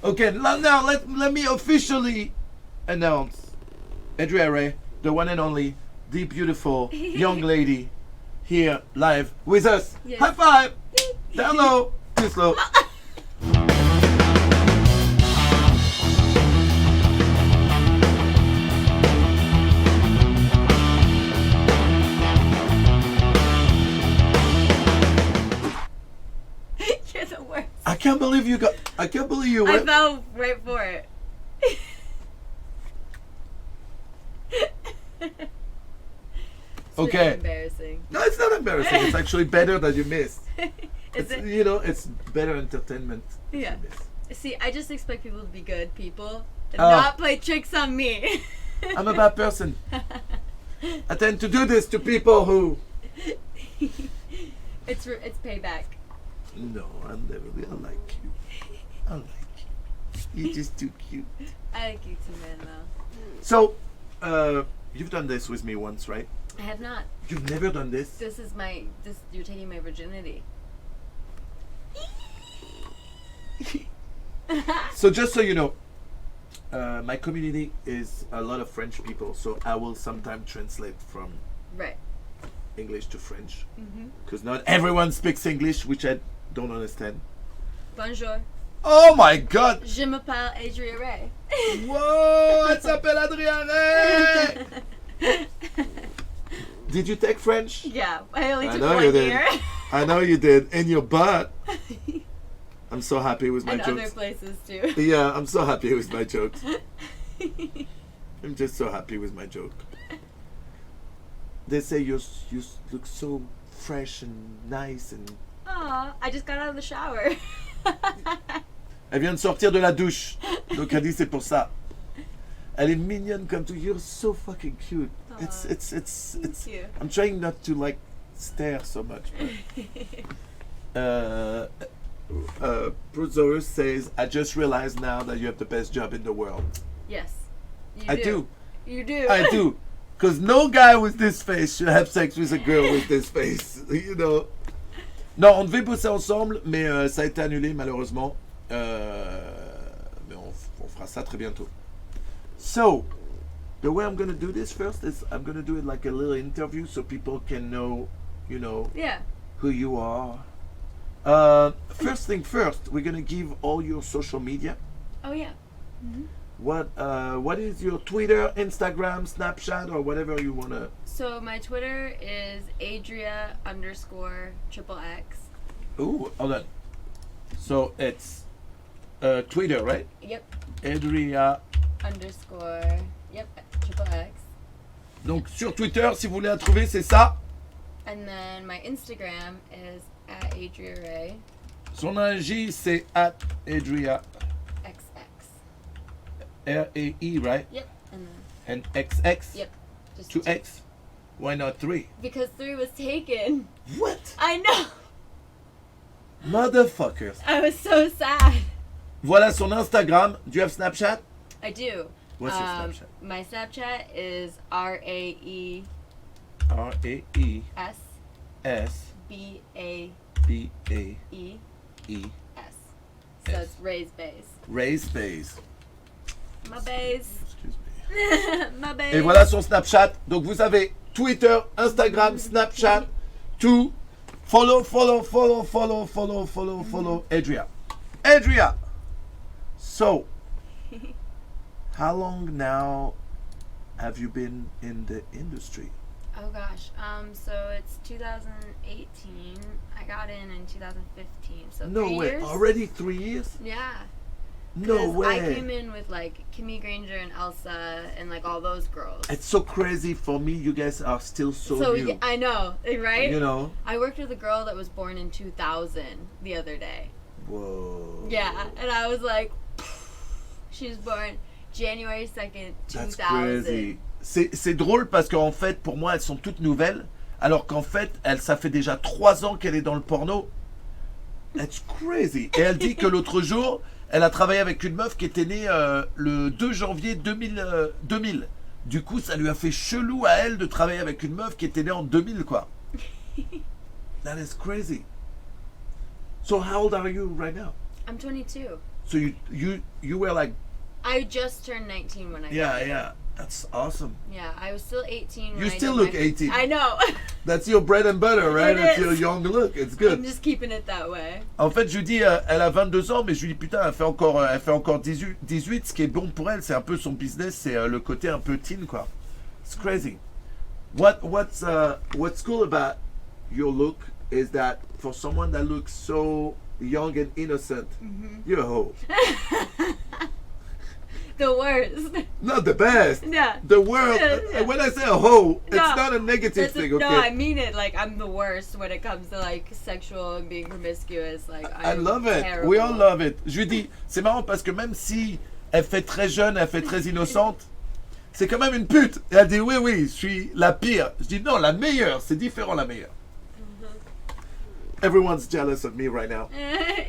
Okay, now let me officially announce Adria Rae, the one and only, the beautiful young lady here live with us. Yes. High five! Down low, too slow. You're the worst. I can't believe you I went. fell right for it. It's Okay. really embarrassing. No, it's not embarrassing. It's actually better that you missed. Is it? You know, it's better entertainment. That Yeah. you miss. See, I just expect people to be good people and Oh. not play tricks on me. I'm a bad person. I tend to do this to people who. It's payback. No, I'm never. I like you. I like you. You're just too cute. I like you too, man, though. So, you've done this with me once, right? I have not. You've never done this? You're taking my virginity. So just so you know, my community is a lot of French people, so I will sometimes translate from Right. English to French. Mm-hmm. Because not everyone speaks English, which I don't understand. Bonjour. Oh my god! Je m'appelle Adria Rae. Whoa! Elle s'appelle Adria Rae! Did you take French? Yeah, I only I took know 1 you did. year. I know you did. In your butt. I'm so happy with my And other jokes. places too. Yeah, I'm so happy with my jokes. I'm just so happy with my joke. They say you look so fresh and nice and... Aw, I just got out of the shower. Elle vient de sortir de la douche. Donc elle dit c'est pour ça. Elle est mignonne comme tout. You're so fucking cute. Aw, It's Thank you. I'm trying not to like stare so much. But, Bruce says, I just realized now that you have the best job in the world. Yes. You I do. You do. I do. Because no guy with this face should have sex with a girl with this face. You know. Non, on devait bosser ensemble, mais ça a été annulé malheureusement. Mais on fera ça très bientôt. So, the way I'm going to do this first is I'm going to do it like a little interview so people can know, you know, Yeah. who you are. First thing first, we're going to give all your social media. Oh yeah. Mm-hmm. What is your Twitter, Instagram, Snapchat, or whatever you want to... So my Twitter is Adria_XXX. Ooh, hold on. So it's Twitter, right? Yep. Adria. Yep. XXX. Donc sur Twitter, si vous voulez la trouver, c'est ça. And then my Instagram is @Adria Rae Son IG, c'est @Adria XX. RAE, right? Yep. And then And XX. yep. Just 2X. Why not 3? Because 3 was taken. What? I know. Motherfuckers. I was so sad. Voilà son Instagram. Do you have Snapchat? I do. What's your Snapchat? My Snapchat is RAES RAES BAEES. BAEES. So it's Ray's base. Raise Base. My base. Excuse me. My base. Et voilà son Snapchat. Donc vous avez Twitter, Instagram, Snapchat, tout. Follow Adria. Adria. So, how long now have you been in the industry? Oh gosh. So it's 2018. I got in 2015. So No 3 way. years. Already 3 years? Yeah. No 'Cause way. I came in with like Kimmy Granger and Elsa and like all those girls. It's so crazy for me. You guys are still so new. Yeah, I know, right? You know? I worked with a girl that was born in 2000 the other day. Whoa. Yeah, and I was like, she was born January 2nd, 2000. That's crazy. C'est drôle parce qu'en fait, pour moi, elles sont toutes nouvelles. Alors qu'en fait, ça fait déjà 3 ans qu'elle est dans le porno. It's crazy. Et elle dit que l'autre jour, elle a travaillé avec une meuf qui était née le 2 janvier 2000. Du coup, ça lui a fait chelou à elle de travailler avec une meuf qui était née en 2000, quoi. That is crazy. So how old are you right now? I'm 22. So you were like, I just turned 19 when I got it. yeah. That's awesome. Yeah, I was still 18 when You I still did look 18. I know. That's your bread and butter, right? It It's is. your young look. It's good. I'm just keeping it that way. En fait, je lui dis, elle a 22 ans, mais je lui dis, putain, elle fait encore 18. Ce qui est bon pour elle, c'est un peu son business, c'est le côté un peu teen, quoi. It's crazy. What's cool about your look is that for someone that looks so young and innocent, you're a hoe. The worst. Not the best. Yeah. The world. Yeah. When I say a hoe, it's No, not a negative thing, okay? No, I mean it. Like, I'm the worst when it comes to like sexual and being promiscuous. Like, I love it. Terrible. We all love it. Je lui dis, c'est marrant parce que même si elle fait très jeune, elle fait très innocente, c'est quand même une pute. Et elle dit, oui, je suis la pire. Je dis, non, la meilleure. C'est différent, la meilleure. Everyone's jealous of me right now.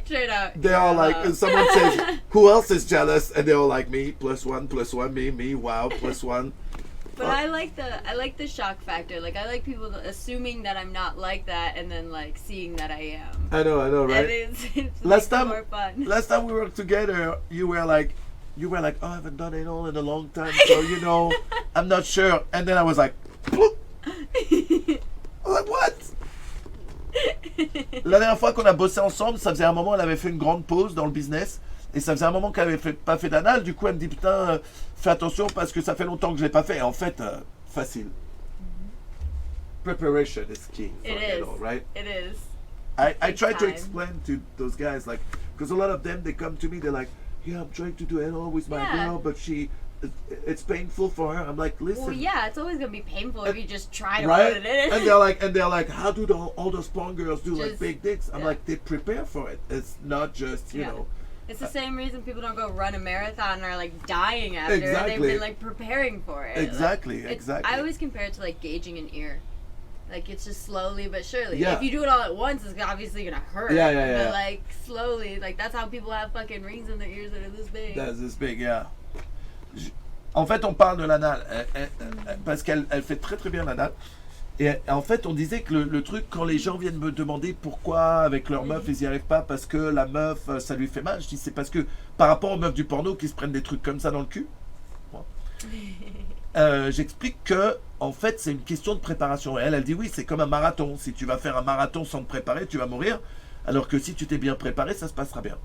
Straight out. They're all like, someone says, who else is jealous? And they're all like, me, +1, me, wow, +1. But I like the shock factor. Like, I like people assuming that I'm not like that and then like seeing that I am. I know, right? It's Last more fun. Last time we worked together, you were like, oh, I haven't done it all in a long time, so I'm not sure. And then I was like, bloop. I was like, what? La dernière fois qu'on a bossé ensemble, ça faisait un moment, elle avait fait une grande pause dans le business. Et ça faisait un moment qu'elle avait pas fait d'anal. Du coup, elle me dit, putain, fais attention parce que ça fait longtemps que je l'ai pas fait. Et en fait, facile. Preparation is key. It is. All, right? It is. I try to time. explain to those guys, like, because a lot of them, they come to me, they're like, yeah, I'm trying to do it all with my girl, but it's painful for her. I'm like, listen. Well, yeah, it's always gonna be painful if you just try to right? put it in. And they're like, how do all those porn girls do like Just- big dicks? I'm yeah. like, they prepare for it. It's not just you Yeah. know. It's the same reason people don't go run a marathon or like dying after. Exactly. They've been like preparing for it. Exactly, Like, exactly. I always compare it to like gauging an ear. Like, it's just slowly but surely. Yeah. If you do it all at once, it's obviously gonna hurt. Yeah. But like slowly, like that's how people have fucking rings in their ears that are this big. That's this big, yeah. En fait, on parle de l'anal parce qu'elle fait très très bien l'anal. Et en fait, on disait que le truc, quand les gens viennent me demander pourquoi avec leur meuf ils n'y arrivent pas parce que la meuf ça lui fait mal, je dis c'est parce que par rapport aux meufs du porno qui se prennent des trucs comme ça dans le cul, j'explique que en fait c'est une question de préparation. Et elle dit oui, c'est comme un marathon. Si tu vas faire un marathon sans te préparer, tu vas mourir. Alors que si tu t'es bien préparé, ça se passera bien.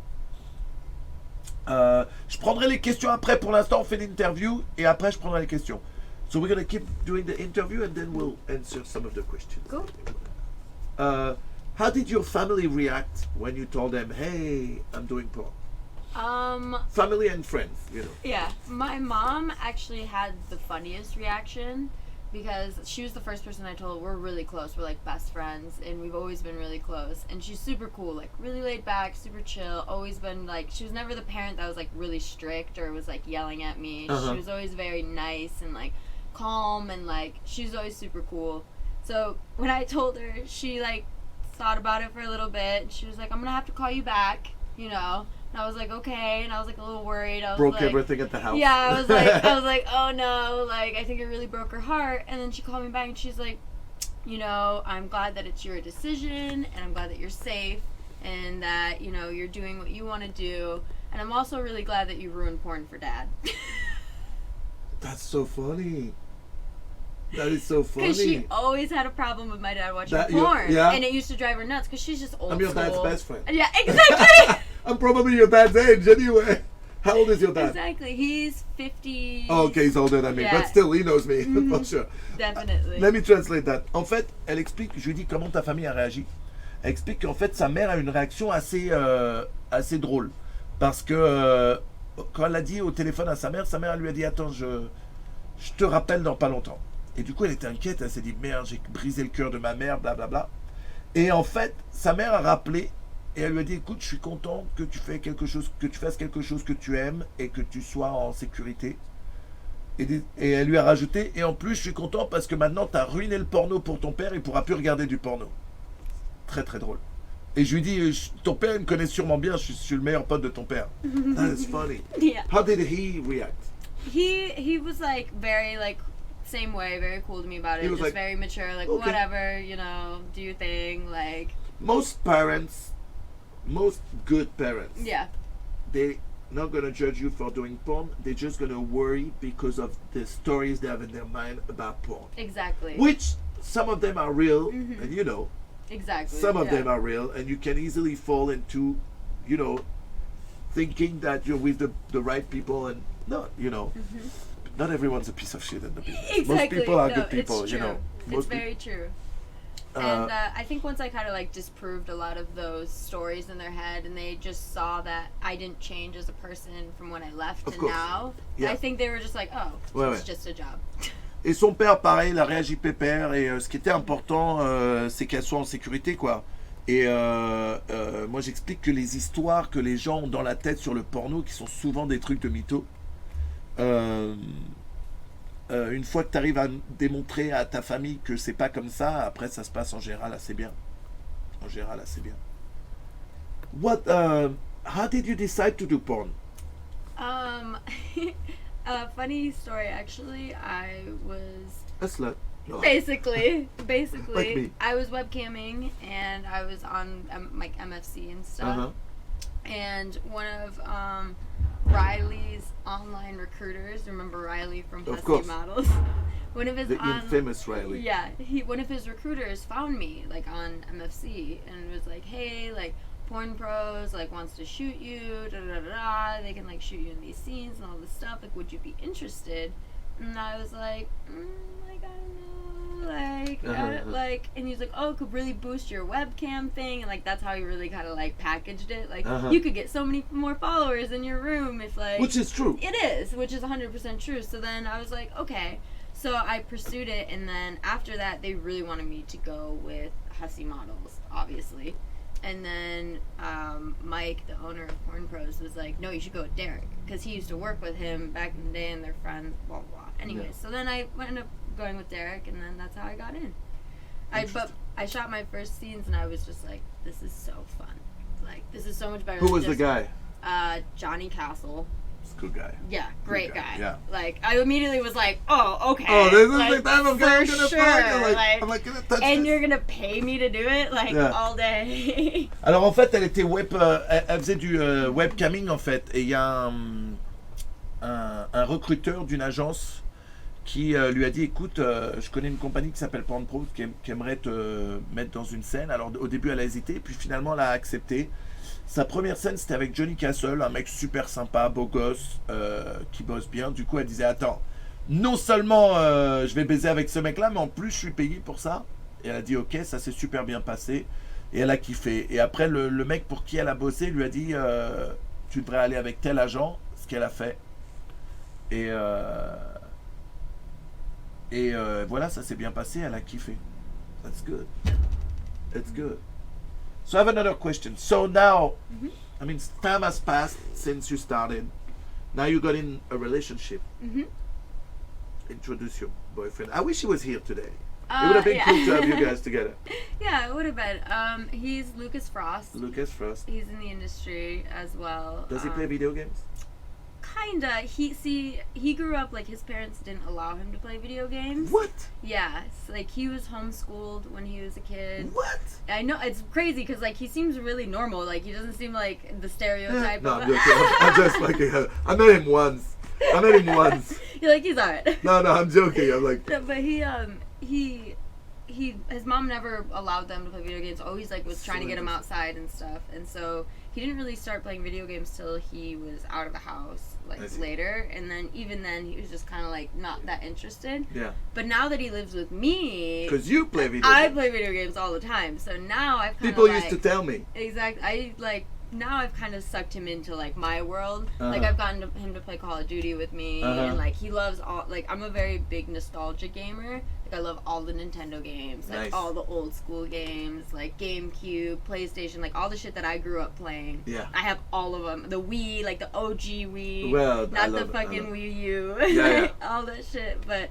Je prendrai les questions après. Pour l'instant, on fait l'interview et après, je prendrai les questions. So we're gonna keep doing the interview and then we'll answer some of the questions. Cool. How did your family react when you told them, "Hey, I'm doing porn"? Family and friends, you know. Yeah, my mom actually had the funniest reaction because she was the first person I told. We're really close. We're like best friends, and we've always been really close. And she's super cool, like really laid back, super chill. Always been like, she was never the parent that was like really strict or was like yelling at me. She was always very nice and like calm, and like she was always super cool. So when I told her, she like thought about it for a little bit. She was like, I'm gonna have to call you back, you know. And I was like, okay. And I was like a little worried. I was Broke like, everything at the house. yeah, I was like, oh no, like I think it really broke her heart. And then she called me back and she's like, you know, I'm glad that it's your decision, and I'm glad that you're safe, and that, you know, you're doing what you want to do. And I'm also really glad that you ruined porn for Dad. That's so funny. That is so funny. Because she always had a problem with my dad watching That- porn. yeah. And it used to drive her nuts because she's just old I'm your dad's school. best friend. Yeah, exactly. I'm probably your dad's age anyway. How old is your dad? Exactly. He's 50. Oh, okay, he's older than me, Yeah. but still, he knows me, for sure. Definitely. Let me translate that. En fait, elle explique, je lui dis comment ta famille a réagi. Elle explique qu'en fait, sa mère a une réaction assez drôle. Parce que quand elle a dit au téléphone à sa mère lui a dit, attends, je te rappelle dans pas longtemps. Et du coup, elle était inquiète, elle s'est dit, merde, j'ai brisé le cœur de ma mère, blablabla. Et en fait, sa mère a rappelé et elle lui a dit, écoute, je suis content que tu fasses quelque chose que tu aimes et que tu sois en sécurité. Et elle lui a rajouté, et en plus, je suis content parce que maintenant, tu as ruiné le porno pour ton père, il ne pourra plus regarder du porno. Très, très drôle. Et je lui dis, ton père, il me connaît sûrement bien, je suis le meilleur pote de ton père. That is funny. Yeah. How did he react? He was like very like same way, very cool to me about it. He was Just like, very mature, like okay. whatever, you know, do your thing, like Most parents, most good parents, yeah. they not gonna judge you for doing porn. They're just gonna worry because of the stories they have in their mind about porn. Exactly. Which some of them are real, and you know, exactly. some of them are real, and you can easily fall into, you know, thinking that you're with the right people, and not, you know, not everyone's a piece of shit in the business. Exactly. Most people are No, good people, it's you true. know. It's very true. And I think once I kind of like disproved a lot of those stories in their head, and they just saw that I didn't change as a person from when I left to now, I think they were just like, oh, it's just a job. Et son père, pareil, il a réagi pépère. Et ce qui était important, c'est qu'elle soit en sécurité, quoi. Et moi, j'explique que les histoires que les gens ont dans la tête sur le porno, qui sont souvent des trucs de mythos, une fois que tu arrives à démontrer à ta famille que c'est pas comme ça, après ça se passe en général assez bien. En général assez bien. How did you decide to do porn? A funny story, actually. I was A slut. No. basically Like me. I was webcamming, and I was on like MFC and stuff. And one of Riley's online recruiters, remember Riley from Husky Models? One of his infamous Riley. Yeah, one of his recruiters found me like on MFC and was like, hey, like porn pros like wants to shoot you, da da da da. They can like shoot you in these scenes and all this stuff. Like, would you be interested? And I was like, like I don't know. Like, and he's like, oh, it could really boost your webcam thing, and like that's how he really kind of like packaged it. Like, you could get so many more followers in your room if like, which is true. It is, which is 100% true. So then I was like, okay. So I pursued it, and then after that, they really wanted me to go with Husky Models, obviously. And then Mike, the owner of Porn Pros, was like, no, you should go with Derek, because he used to work with him back in the day, and they're friends, blah, blah. Anyways, so then I ended up going with Derek, and then that's how I got in. But I shot my first scenes, and I was just like, this is so fun. Like, this is so much better. Who was the guy? Johnny Castle. It's a good guy. Yeah, great guy. Yeah. Like, I immediately was like, oh, okay. Oh, this is like, the type of guy I'm gonna sure. fuck. I'm like gonna touch and this. you're gonna pay me to do it, like, all day. Alors en fait, elle était elle faisait du webcamming en fait, et il y a un recruteur d'une agence qui lui a dit, écoute, je connais une compagnie qui s'appelle Porn Pro qui aimerait te mettre dans une scène. Alors au début elle a hésité, puis finalement elle a accepté. Sa première scène c'était avec Johnny Castle, un mec super sympa, beau gosse, qui bosse bien. Du coup elle disait, attends, non seulement je vais baiser avec ce mec là, mais en plus je suis payé pour ça. Et elle a dit ok, ça s'est super bien passé. Et elle a kiffé. Et après le mec pour qui elle a bossé lui a dit, tu devrais aller avec tel agent, ce qu'elle a fait. Et voilà, ça s'est bien passé, elle a kiffé. That's good. That's good. So I have another question. So now, I mean, time has passed since you started. Now you got in a relationship. Introduce your boyfriend. I wish he was here today. It would have been cool to have you guys together. Yeah, it would have been. He's Lucas Frost. Lucas Frost. He's in the industry as well. Does he play video games? Kinda. He grew up like his parents didn't allow him to play video games. What? Yeah, like he was homeschooled when he was a kid. What? I know, it's crazy because like he seems really normal. Like he doesn't seem like the stereotype. No, of I'm joking. I'm just fucking. I met him once. You're like, he's alright. No, I'm joking. I'm like. No, but he his mom never allowed them to play video games. Always like was trying to get him outside and stuff, and so he didn't really start playing video games till he was out of the house, like later. And then even then, he was just kind of like not that interested. Yeah. But now that he lives with me, because you play video games. I play video games all the time. So now I've kind of people used to tell me. Exactly. I like. Now I've kind of sucked him into like my world. Like I've gotten him to play Call of Duty with me, and like he loves all. Like I'm a very big nostalgia gamer. Like I love all the Nintendo games, like all the old school games, like GameCube, PlayStation, like all the shit that I grew up playing. Yeah. I have all of them. The Wii, like the OG Wii, well, not the fucking Wii U. Yeah. All that shit, but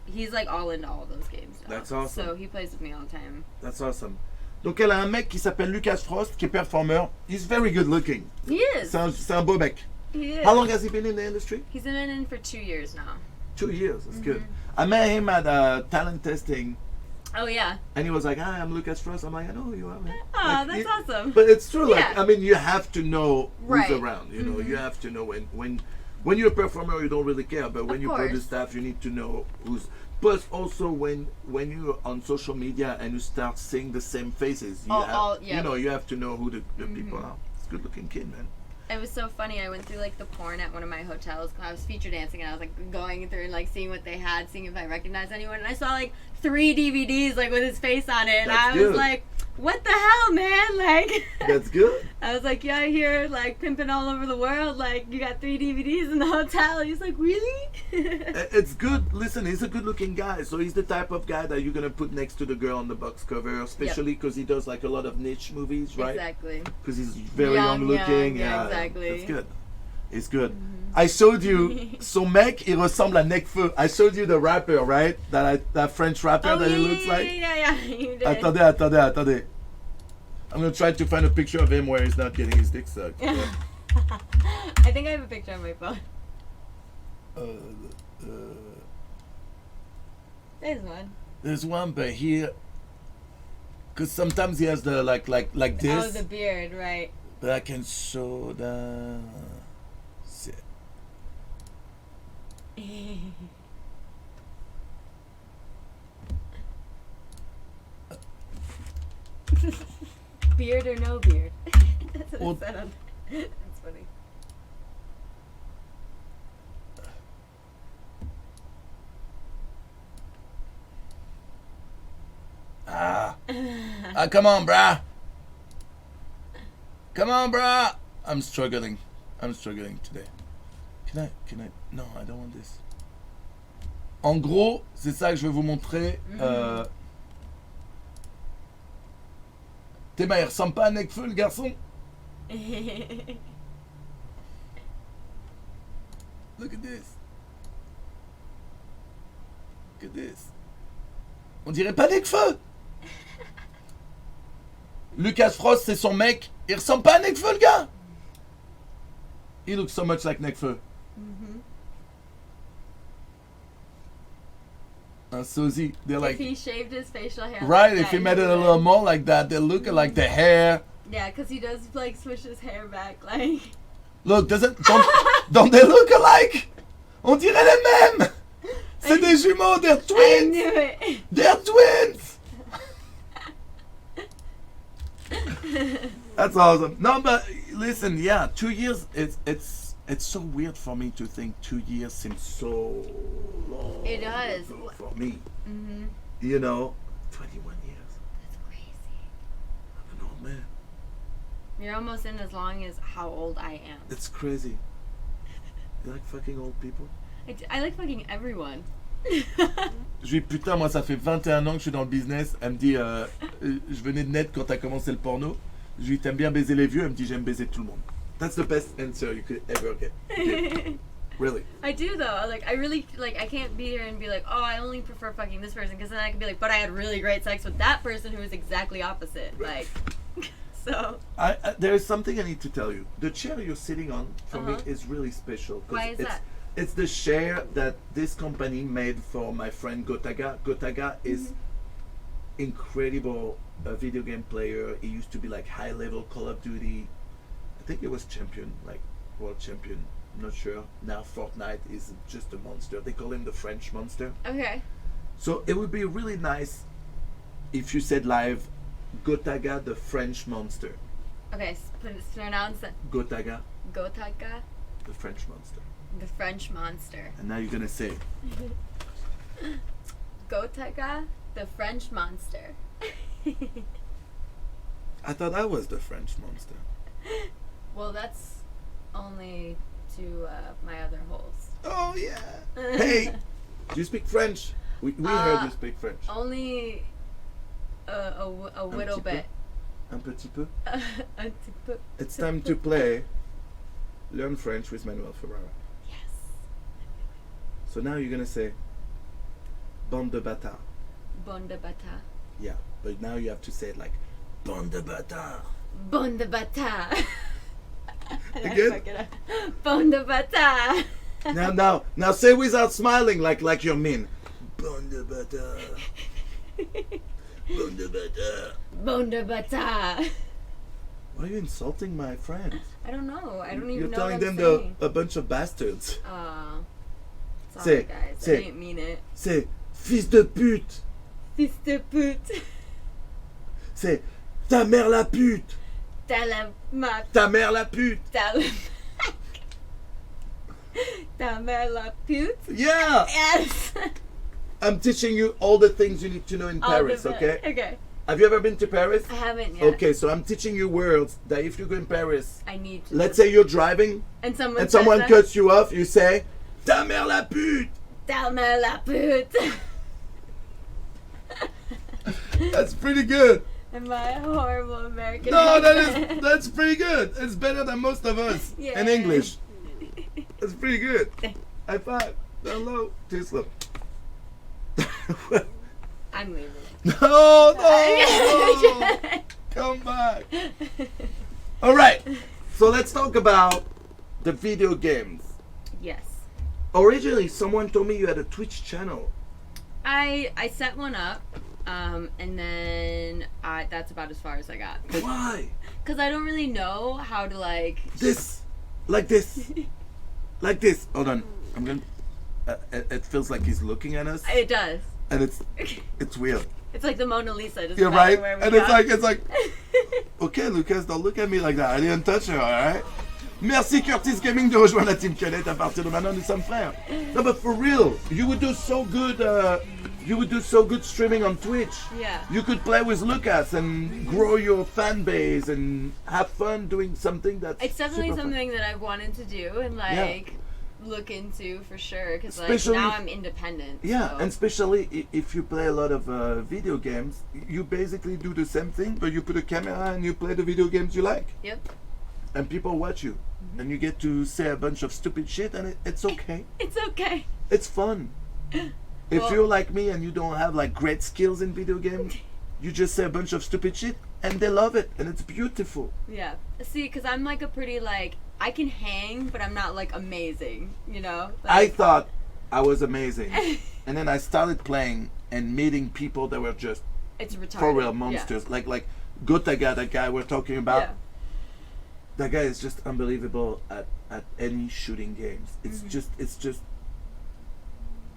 he's like all into all those games now. That's awesome. So he plays with me all the time. That's awesome. Donc elle a un mec qui s'appelle Lucas Frost, qui est performeur. He's very good looking. He is. C'est un beau mec. He is. How long has he been in the industry? He's been in for 2 years now. 2 years, that's good. I met him at talent testing. Oh, yeah. And he was like, "Hi, I'm Lucas Frost." I'm like, "I know who you are, man." Oh, Like, that's awesome. But it's true. Like, Yeah. I mean, you have to know who's Right. around. You know, you have to know when you're a performer, you don't really care. But when Of you course. produce stuff, you need to know who's. Plus, also when you're on social media and you start seeing the same faces, yeah. you know, you have to know who the people are. It's a good-looking kid, man. It was so funny. I went through like the porn at one of my hotels. I was feature dancing, and I was like going through and like seeing what they had, seeing if I recognized anyone. And I saw like 3 DVDs like with his face on it, and That's I good. was like, "What the hell, man?" Like, That's good. I was like, "You're out here like pimping all over the world. Like, you got 3 DVDs in the hotel." He's like, "Really?" It's good. Listen, he's a good-looking guy, so he's the type of guy that you're gonna put next to the girl on the box cover, especially because he does like a lot of niche movies, right? Exactly. Because he's very Young, young-looking. yeah, exactly. It's good. It's good. I showed you. Son mec, il ressemble à Nekfeu. I showed you the rapper, right? That French rapper that he looks like. Yeah. You did. Attendez. I'm gonna try to find a picture of him where he's not getting his dick sucked. I think I have a picture on my phone. There's one. There's one, but here, because sometimes he has the like this. Oh, the beard, right? But I can show the. Beard or no beard? That's what Well- it said on. That's funny. Come on, brah. Come on, brah. I'm struggling today. Can I? No, I don't want this. En gros, c'est ça que je vais vous montrer. Théma, il ressemble pas à Nekfeu, le garçon? Look at this. Look at this. On dirait pas Nekfeu. Lucas Frost, c'est son mec. Il ressemble pas à Nekfeu, le gars. He looks so much like Nekfeu. Un sosie. They're like, if he shaved his facial hair. right, like if he that, made it a would. little more like that, they look like the hair. Yeah, because he does like swish his hair back, like. Look, don't they look alike? On dirait les mêmes. C'est des jumeaux, they're I twins. knew it. They're twins. That's awesome. No, but listen, yeah, 2 years. It's so weird for me to think 2 years seems so long. It does. ago for me. Mm-hmm. You know, 21 years. That's crazy. I'm an old man. You're almost in as long as how old I am. It's crazy. You like fucking old people? I like fucking everyone. Je lui dis, putain, moi ça fait 21 ans que je suis dans le business. Elle me dit, je venais de naître quand t'as commencé le porno. Je lui dis, t'aimes bien baiser les vieux? Elle me dit, j'aime baiser tout le monde. That's the best answer you could ever get. Really. I do though. Like I really like. I can't be here and be like, oh, I only prefer fucking this person, because then I could be like, but I had really great sex with that person who is exactly opposite. Right. Like, so. There is something I need to tell you. The chair you're sitting on for me is really special. 'Cause Why is that? It's the chair that this company made for my friend Gotaga. Gotaga is incredible video game player. He used to be like high level Call of Duty. I think he was champion, like world champion. I'm not sure. Now Fortnite is just a monster. They call him the French monster. Okay. So it would be really nice if you said live, Gotaga the French monster. Okay. Pronounce it. Gotaga Gotaga, the French monster. the French monster. And now you're gonna say, Gotaga, the French monster. I thought I was the French monster. Well, that's only to my other holes. Oh yeah. Hey, do you speak French? We heard you speak French. Only a little petit peu? bit. Un petit peu. Un petit peu. It's time to play Learn French with Manuel Ferrara. Yes. So now you're gonna say Bande de bâtards. Bon de bâtard. Yeah, but now you have to say it like Bande de bâtards. Bon de bâtard. Again? Bon de bâtard. Now say without smiling like you're mean. Bande de bâtards. Bon de bata. Why are you insulting my friends? I don't know. I don't even You're know telling what them I'm they're saying. a bunch of bastards. Sorry, guys. I didn't mean it. C'est fils de pute. Fils de pute. C'est ta mère la pute. Ta mère la pute. Ta mère la pute. Yeah. Yes. I'm teaching you all the things you need to know in Paris, okay? Okay. Have you ever been to Paris? I haven't yet. Okay, so I'm teaching you words that if you go in Paris, I need to. let's say you're driving and someone cuts you off, you say, ta mère la pute. Ta mère la pute. That's pretty good. Am I a horrible American? No, that's pretty good. It's better than most of us in English. That's pretty good. High five. Hello. Too slow. I'm leaving. No. Come back. All right. So let's talk about the video games. Yes. Originally, someone told me you had a Twitch channel. I set one up, and then that's about as far as I got. Why? Because I don't really know how to like this. Hold on. I'm gonna. It feels like he's looking at us. It does. And it's weird. It's like the Mona Lisa. You're right. And it's like, okay, Lucas, don't look at me like that. I didn't touch her, all right? Merci Curtis Gaming de rejoindre la team Canette. À partir de maintenant, nous sommes frères. No, but for real, you would do so good. You would do so good streaming on Twitch. Yeah. You could play with Lucas and grow your fan base and have fun doing something that's. It's definitely super something that I've wanted to do and like look into for sure. Because like now I'm independent. Yeah, so. And especially if you play a lot of video games, you basically do the same thing, but you put a camera and you play the video games you like. Yep. And people watch you. And you get to say a bunch of stupid shit, and it's okay. It's okay. It's fun. If you're like me and you don't have like great skills in video games, you just say a bunch of stupid shit, and they love it, and it's beautiful. Yeah. See, because I'm like a pretty like I can hang, but I'm not like amazing. You know. Like, I thought I was amazing, and then I started playing and meeting people that were just it's retarded. for real monsters. Yeah. Like Gotaga, that guy we're talking about. Yeah. That guy is just unbelievable at any shooting games. It's just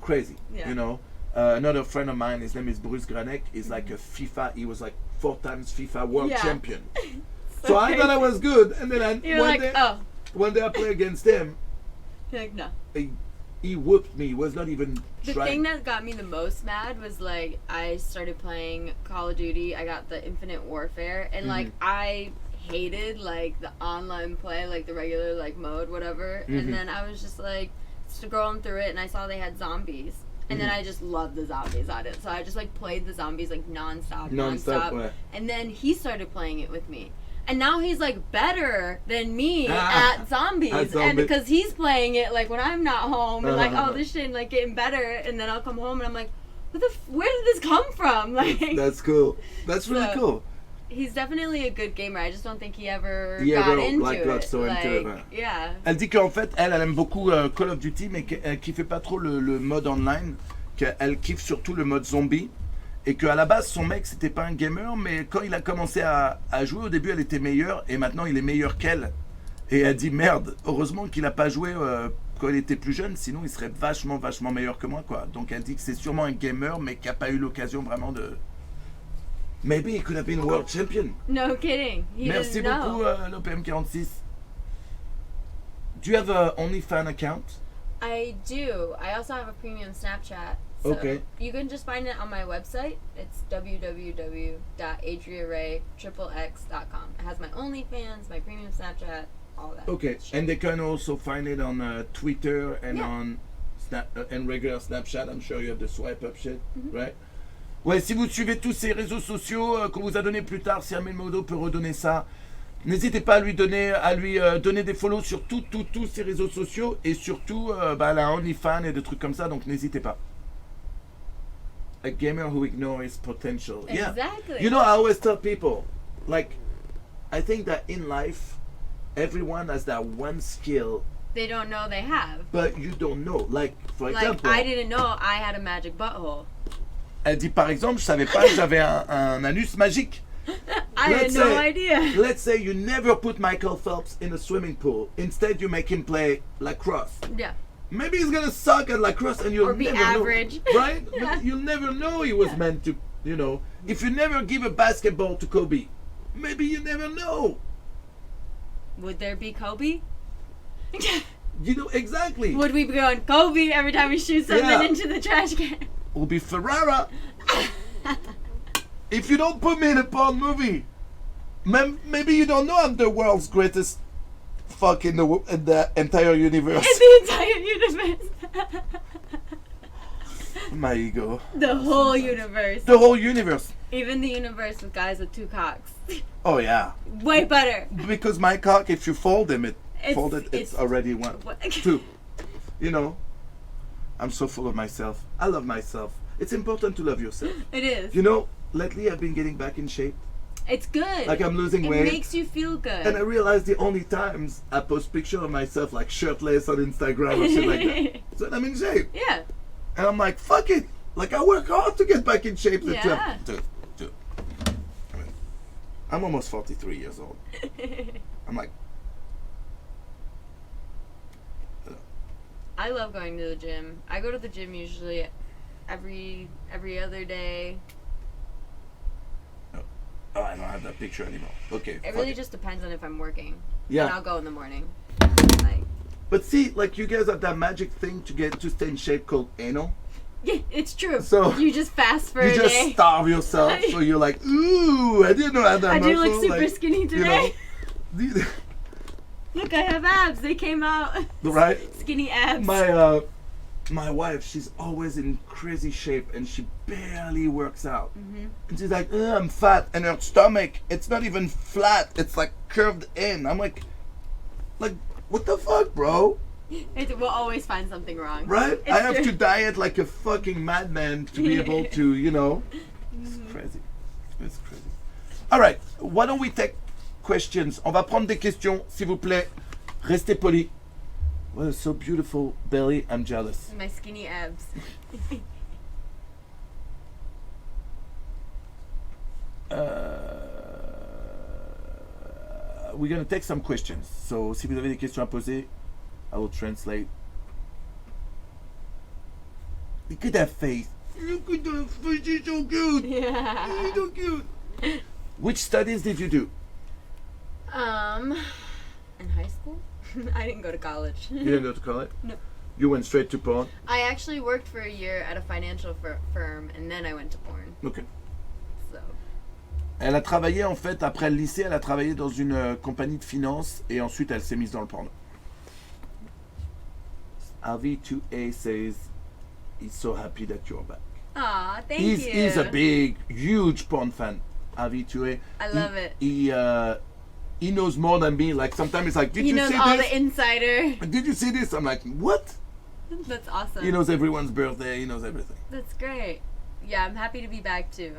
crazy. Yeah. You know. Another friend of mine, his name is Bruce Granek, is like a FIFA. He was like 4 times FIFA world champion. So I thought I was good, and then one day I play against him. You're like, no. He whooped me. He was not even the trying. thing that got me the most mad was like I started playing Call of Duty. I got the Infinite Warfare, and like I hated like the online play, like the regular like mode, whatever. And then I was just like scrolling through it, and I saw they had zombies, and then I just loved the zombies on it. So I just like played the zombies like nonstop. And then he started playing it with me. And now he's like better than me at zombies, and because he's playing it like when I'm not home, and like this shit like getting better, and then I'll come home and I'm like, where did this come from? Like that's cool. That's really cool. He's definitely a good gamer. I just don't think he ever got into it. Yeah. Elle dit qu'en fait, elle aime beaucoup Call of Duty, mais qu'elle kiffait pas trop le mode online, qu'elle kiffe surtout le mode zombie. Et qu'à la base, son mec, c'était pas un gamer, mais quand il a commencé à jouer, au début, elle était meilleure, et maintenant, il est meilleur qu'elle. Et elle dit, merde, heureusement qu'il a pas joué quand il était plus jeune, sinon il serait vachement meilleur que moi, quoi. Donc elle dit que c'est sûrement un gamer, mais qui a pas eu l'occasion vraiment de... Maybe he could have been world champion. No kidding. Merci beaucoup, l'OPM46. Do you have a OnlyFans account? I do. I also have a premium Snapchat. So you can just find it on my website. It's www.adriarae.com. It has my OnlyFans, my premium Snapchat, all that. Okay, shit. And they can also find it on Twitter and on and regular Snapchat. I'm sure you have the swipe up shit, right? Ouais, si vous suivez tous ces réseaux sociaux qu'on vous a donné plus tard, si Amel Modo peut redonner ça, n'hésitez pas à lui donner des follow sur tous ces réseaux sociaux, et surtout la OnlyFans et des trucs comme ça, donc n'hésitez pas. A gamer who ignores his potential. Exactly. Yeah. You know, I always tell people, like, I think that in life, everyone has that one skill they don't know they have. But you don't know. Like, for example, I didn't know I had a magic butthole. Elle dit par exemple, je savais pas que j'avais un anus magique. I had no idea. Let's say you never put Michael Phelps in a swimming pool. Instead, you make him play lacrosse. Yeah. Maybe he's gonna suck at lacrosse and you'll Or be never average. know. Right? Yeah. But you'll never know he was meant to, you know. If you never give a basketball to Kobe, maybe you never know. Would there be Kobe? You know, exactly. Would we be going Kobe every time we shoot something Yeah. into the trash can? Will be Ferrara. If you don't put me in a porn movie, maybe you don't know I'm the world's greatest fuck in the entire universe. In the entire universe. My ego. The whole universe. The whole universe. Even the universe with guys with 2 cocks. Oh yeah. Way better. Because my cock, if you fold him, it's already one. 2. You know, I'm so full of myself. I love myself. It's important to love yourself. It is. You know, lately I've been getting back in shape. It's good. Like I'm losing weight. It makes you feel good. And I realize the only times I post picture of myself like shirtless on Instagram or shit like that. So I'm in shape. Yeah. And I'm like, fuck it. Like I work hard to get back in shape. Yeah. Dude. I mean, I'm almost 43 years old. I'm like, I love going to the gym. I go to the gym usually every other day. oh, I don't have that picture anymore. Okay. It really just depends on if I'm working. Yeah. And I'll go in the morning. Like, But see, like you guys have that magic thing to stay in shape called anal. yeah, it's true. So you just fast for You a just day. starve yourself, so you're like, ooh, I didn't know I had that I do muscle. look super skinny today. You know, Look, I have abs. They came out. right? Skinny abs. My wife, she's always in crazy shape and she barely works out. Mm-hmm. And she's like, I'm fat, and her stomach, it's not even flat, it's like curved in. I'm like, what the fuck, bro? We'll always find something wrong. Right? It's I have true. to diet like a fucking madman to be able to, you know. It's crazy. It's crazy. All right, why don't we take questions? On va prendre des questions, s'il vous plaît. Restez polis. What a so beautiful belly. I'm jealous. My skinny abs. We're gonna take some questions. So, si vous avez des questions à poser, I will translate. Look at that face. Look at that face. She's so cute. Yeah. She's so cute. Which studies did you do? In high school? I didn't go to college. You didn't go to college? No. You went straight to porn? I actually worked for a year at a financial firm, and then I went to porn. Okay. So. Elle a travaillé en fait, après le lycée, elle a travaillé dans une compagnie de finance et ensuite elle s'est mise dans le porno. RV2A says he's so happy that you're back. Aw, thank He's you. a big, huge porn fan. RV2A. I love it. He knows more than me. Like sometimes it's like, did He you knows see all this? the insider. Did you see this? I'm like, what? That's awesome. He knows everyone's birthday. He knows everything. That's great. Yeah, I'm happy to be back too.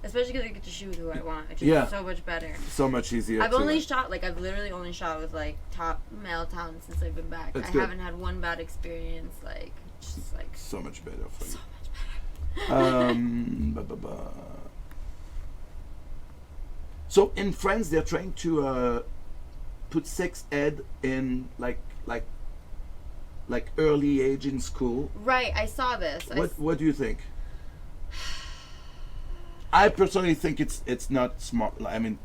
Especially because I get to shoot who I want, which is Yeah. so much better. So much easier. I've to- only shot, I've literally only shot with, top male talent since I've been back. That's I good. haven't had one bad experience, just, so much better for you. so much better. So in France, they're trying to put sex ed in like early age in school. Right, I saw this. What do you think? I personally think it's not smart. I mean,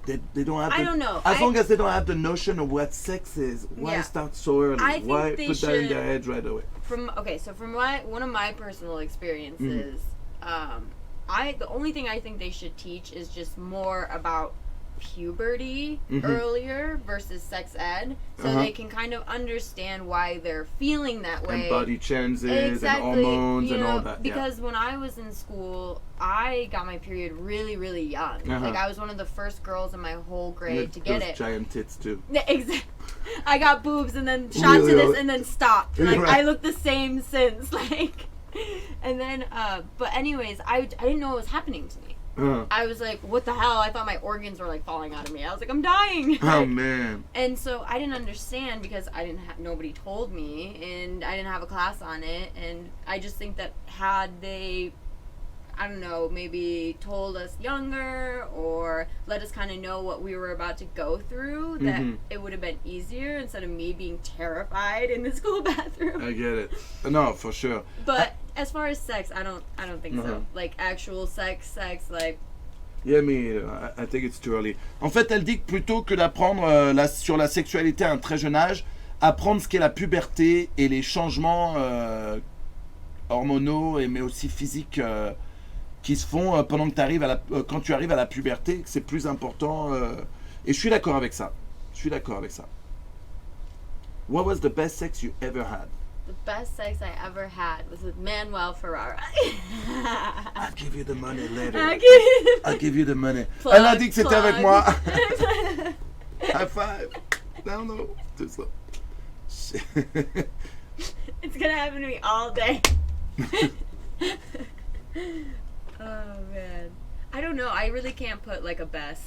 they don't have. I don't know. As long as they don't have the notion of what sex is, why Yeah. start so early? I think Why they put that in should- their head right away? From one of my personal experiences, the only thing I think they should teach is just more about puberty earlier versus sex ed, so they can kind of understand why they're feeling that way. And body changes Exactly, and hormones you and know, all that. because when I was in school, I got my period really, really young. I was one of the first girls in my whole grade to get those it. giant tits too. Exactly. I got boobs and then shot Really to this old. and then stopped. Right. I look the same since. And then, but anyways, I didn't know what was happening to me. I was like, what the hell? I thought my organs were falling out of me. I was like, I'm dying. Oh man. And so I didn't understand because I didn't have, nobody told me, and I didn't have a class on it. And I just think that had they I don't know, maybe told us younger or let us kind of know what we were about to go through, that it would have been easier instead of me being terrified in the school bathroom. I get it. No, for sure. But as far as sex, I don't think so. Like actual sex, like. Yeah, mais I think it's too early. En fait, elle dit que plutôt que d'apprendre sur la sexualité à un très jeune âge, apprendre ce qu'est la puberté et les changements hormonaux mais aussi physiques qui se font pendant que quand tu arrives à la puberté, que c'est plus important. Et je suis d'accord avec ça. What was the best sex you ever had? The best sex I ever had was with Manuel Ferrara. I'll give you the money later. I'll give you the money. Plug, Elle a dit que c'était avec moi. High five. No. Just look. It's gonna happen to me all day. Oh man, I don't know. I really can't put like a best.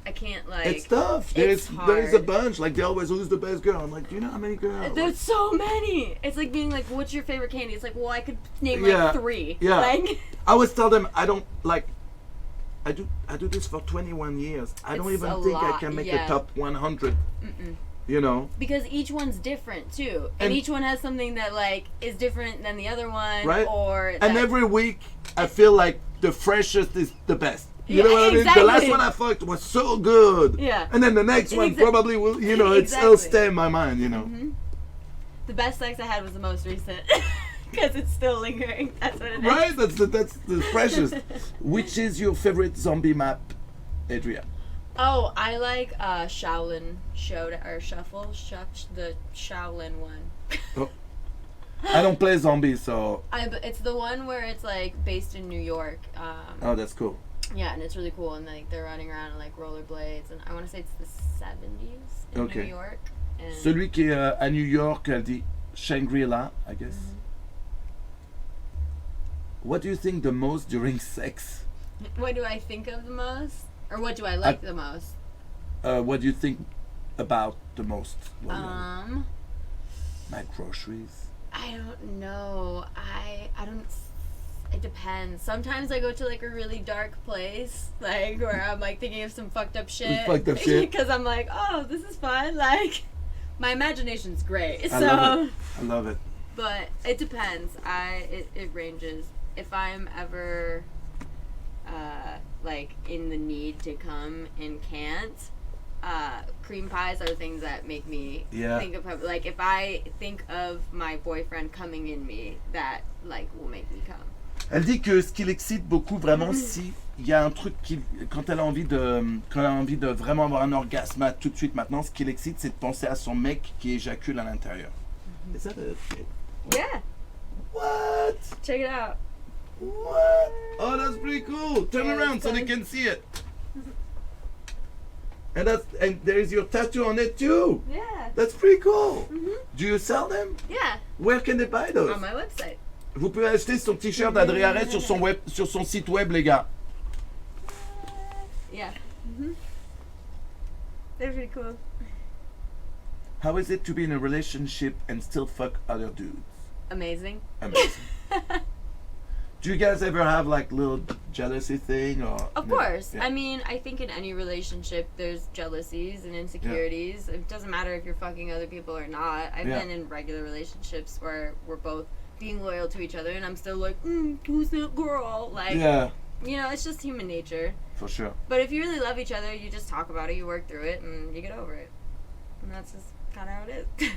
I can't like. It's tough. There's a bunch. Like they always, who's the best girl? I'm like, do you know how many girls? There's so many. It's like being like, what's your favorite candy? It's like, well, I could name like 3. Yeah. Like, I always tell them I don't like. I do this for 21 years. I don't even think I can make a top 100. You know. Because each one's different too, and each one has something that like is different than the other one, right? And every week I feel like the freshest is the best. You know what I mean? The last one I fucked was so good. Yeah. And then the next one probably will, you know, it still stay in my mind, you know. The best sex I had was the most recent. Because it's still lingering. That's what it is. Right? That's the freshest. Which is your favorite zombie map, Adria? Oh, I like Shaolin Shuffle, the Shaolin one. Oh. I don't play zombies, so... It's the one where it's like based in New York. Oh, that's cool. Yeah, and it's really cool, and like they're running around on like rollerblades, and I want to say it's the 70s in New York. And Celui qui est à New York, elle dit Shangri-La, I guess. What do you think the most during sex? What do I think of the most? Or what do I like the most? What do you think about the most? My groceries. I don't know. I don't. It depends. Sometimes I go to like a really dark place, like where I'm like thinking of some fucked up shit. Because I'm like, oh, this is fun. Like, my imagination's great. I love it. But it depends. It ranges. If I'm ever like in the need to come and can't, cream pies are things that make me think of, like, if I think of my boyfriend coming in me, that like will make me come. Elle dit que ce qui l'excite beaucoup vraiment, si il y a un truc qui, quand elle a envie de vraiment avoir un orgasme tout de suite maintenant, ce qui l'excite, c'est de penser à son mec qui éjacule à l'intérieur. Is that a shit? Yeah. What? Check it out. What? Oh, that's pretty cool. Turn around so they can see it. And there is your tattoo on it too. Yeah. That's pretty cool. Do you sell them? Yeah. Where can they buy those? On my website. Vous pouvez acheter son t-shirt d'Adria Rae sur son site web, les gars. Yeah. They're pretty cool. How is it to be in a relationship and still fuck other dudes? Amazing. Do you guys ever have like little jealousy thing or? Of course. Yeah. I mean, I think in any relationship there's jealousies and insecurities. Yeah. It doesn't matter if you're fucking other people or not. I've been in regular relationships where we're both being loyal to each other, and I'm still like, who's that girl? Like, you know, it's just human nature. For sure. But if you really love each other, you just talk about it, you work through it, and you get over it. And that's just kind of how it is.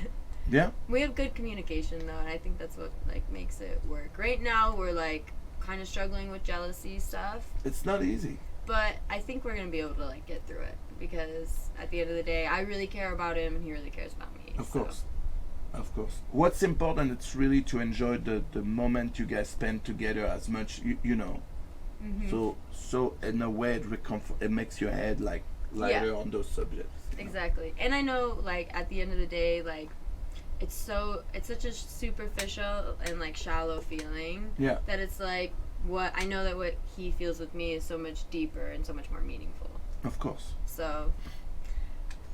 Yeah. We have good communication though, and I think that's what like makes it work. Right now, we're like kind of struggling with jealousy stuff. It's not easy. But I think we're gonna be able to like get through it, because at the end of the day, I really care about him, and he really cares about me. Of course. Of course. What's important, it's really to enjoy the moment you guys spend together as much, you know. So in a way, it makes your head like lighter on those subjects. Exactly. And I know, like, at the end of the day, like, it's such a superficial and like shallow feeling. Yeah. That it's like what he feels with me is so much deeper and so much more meaningful. Of course. So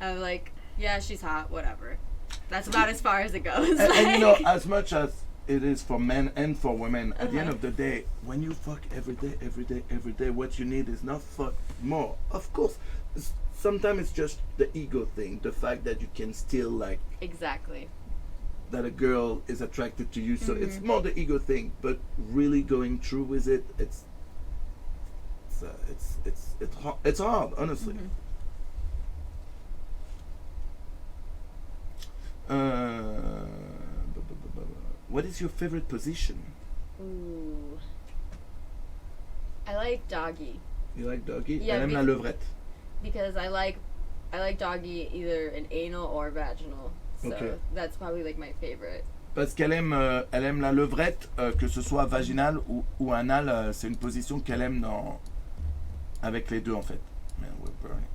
I'm like, yeah, she's hot, whatever. That's about as far as it goes. And you know, as much as it is for men and for women. At the end of the day, when you fuck every day, what you need is not fuck more. Of course, sometimes it's just the ego thing, the fact that you can still like exactly that a girl is attracted to you. So it's more the ego thing. But really going through with it, it's hard, honestly. What is your favorite position? Ooh. I like doggy. You like doggy? Yeah, Elle aime la levrette. Because I like doggy either in anal or vaginal. So that's probably like my favorite. Parce qu'elle aime, elle aime la levrette, que ce soit vaginal ou anal, c'est une position qu'elle aime avec les deux en fait. Man, we're burning.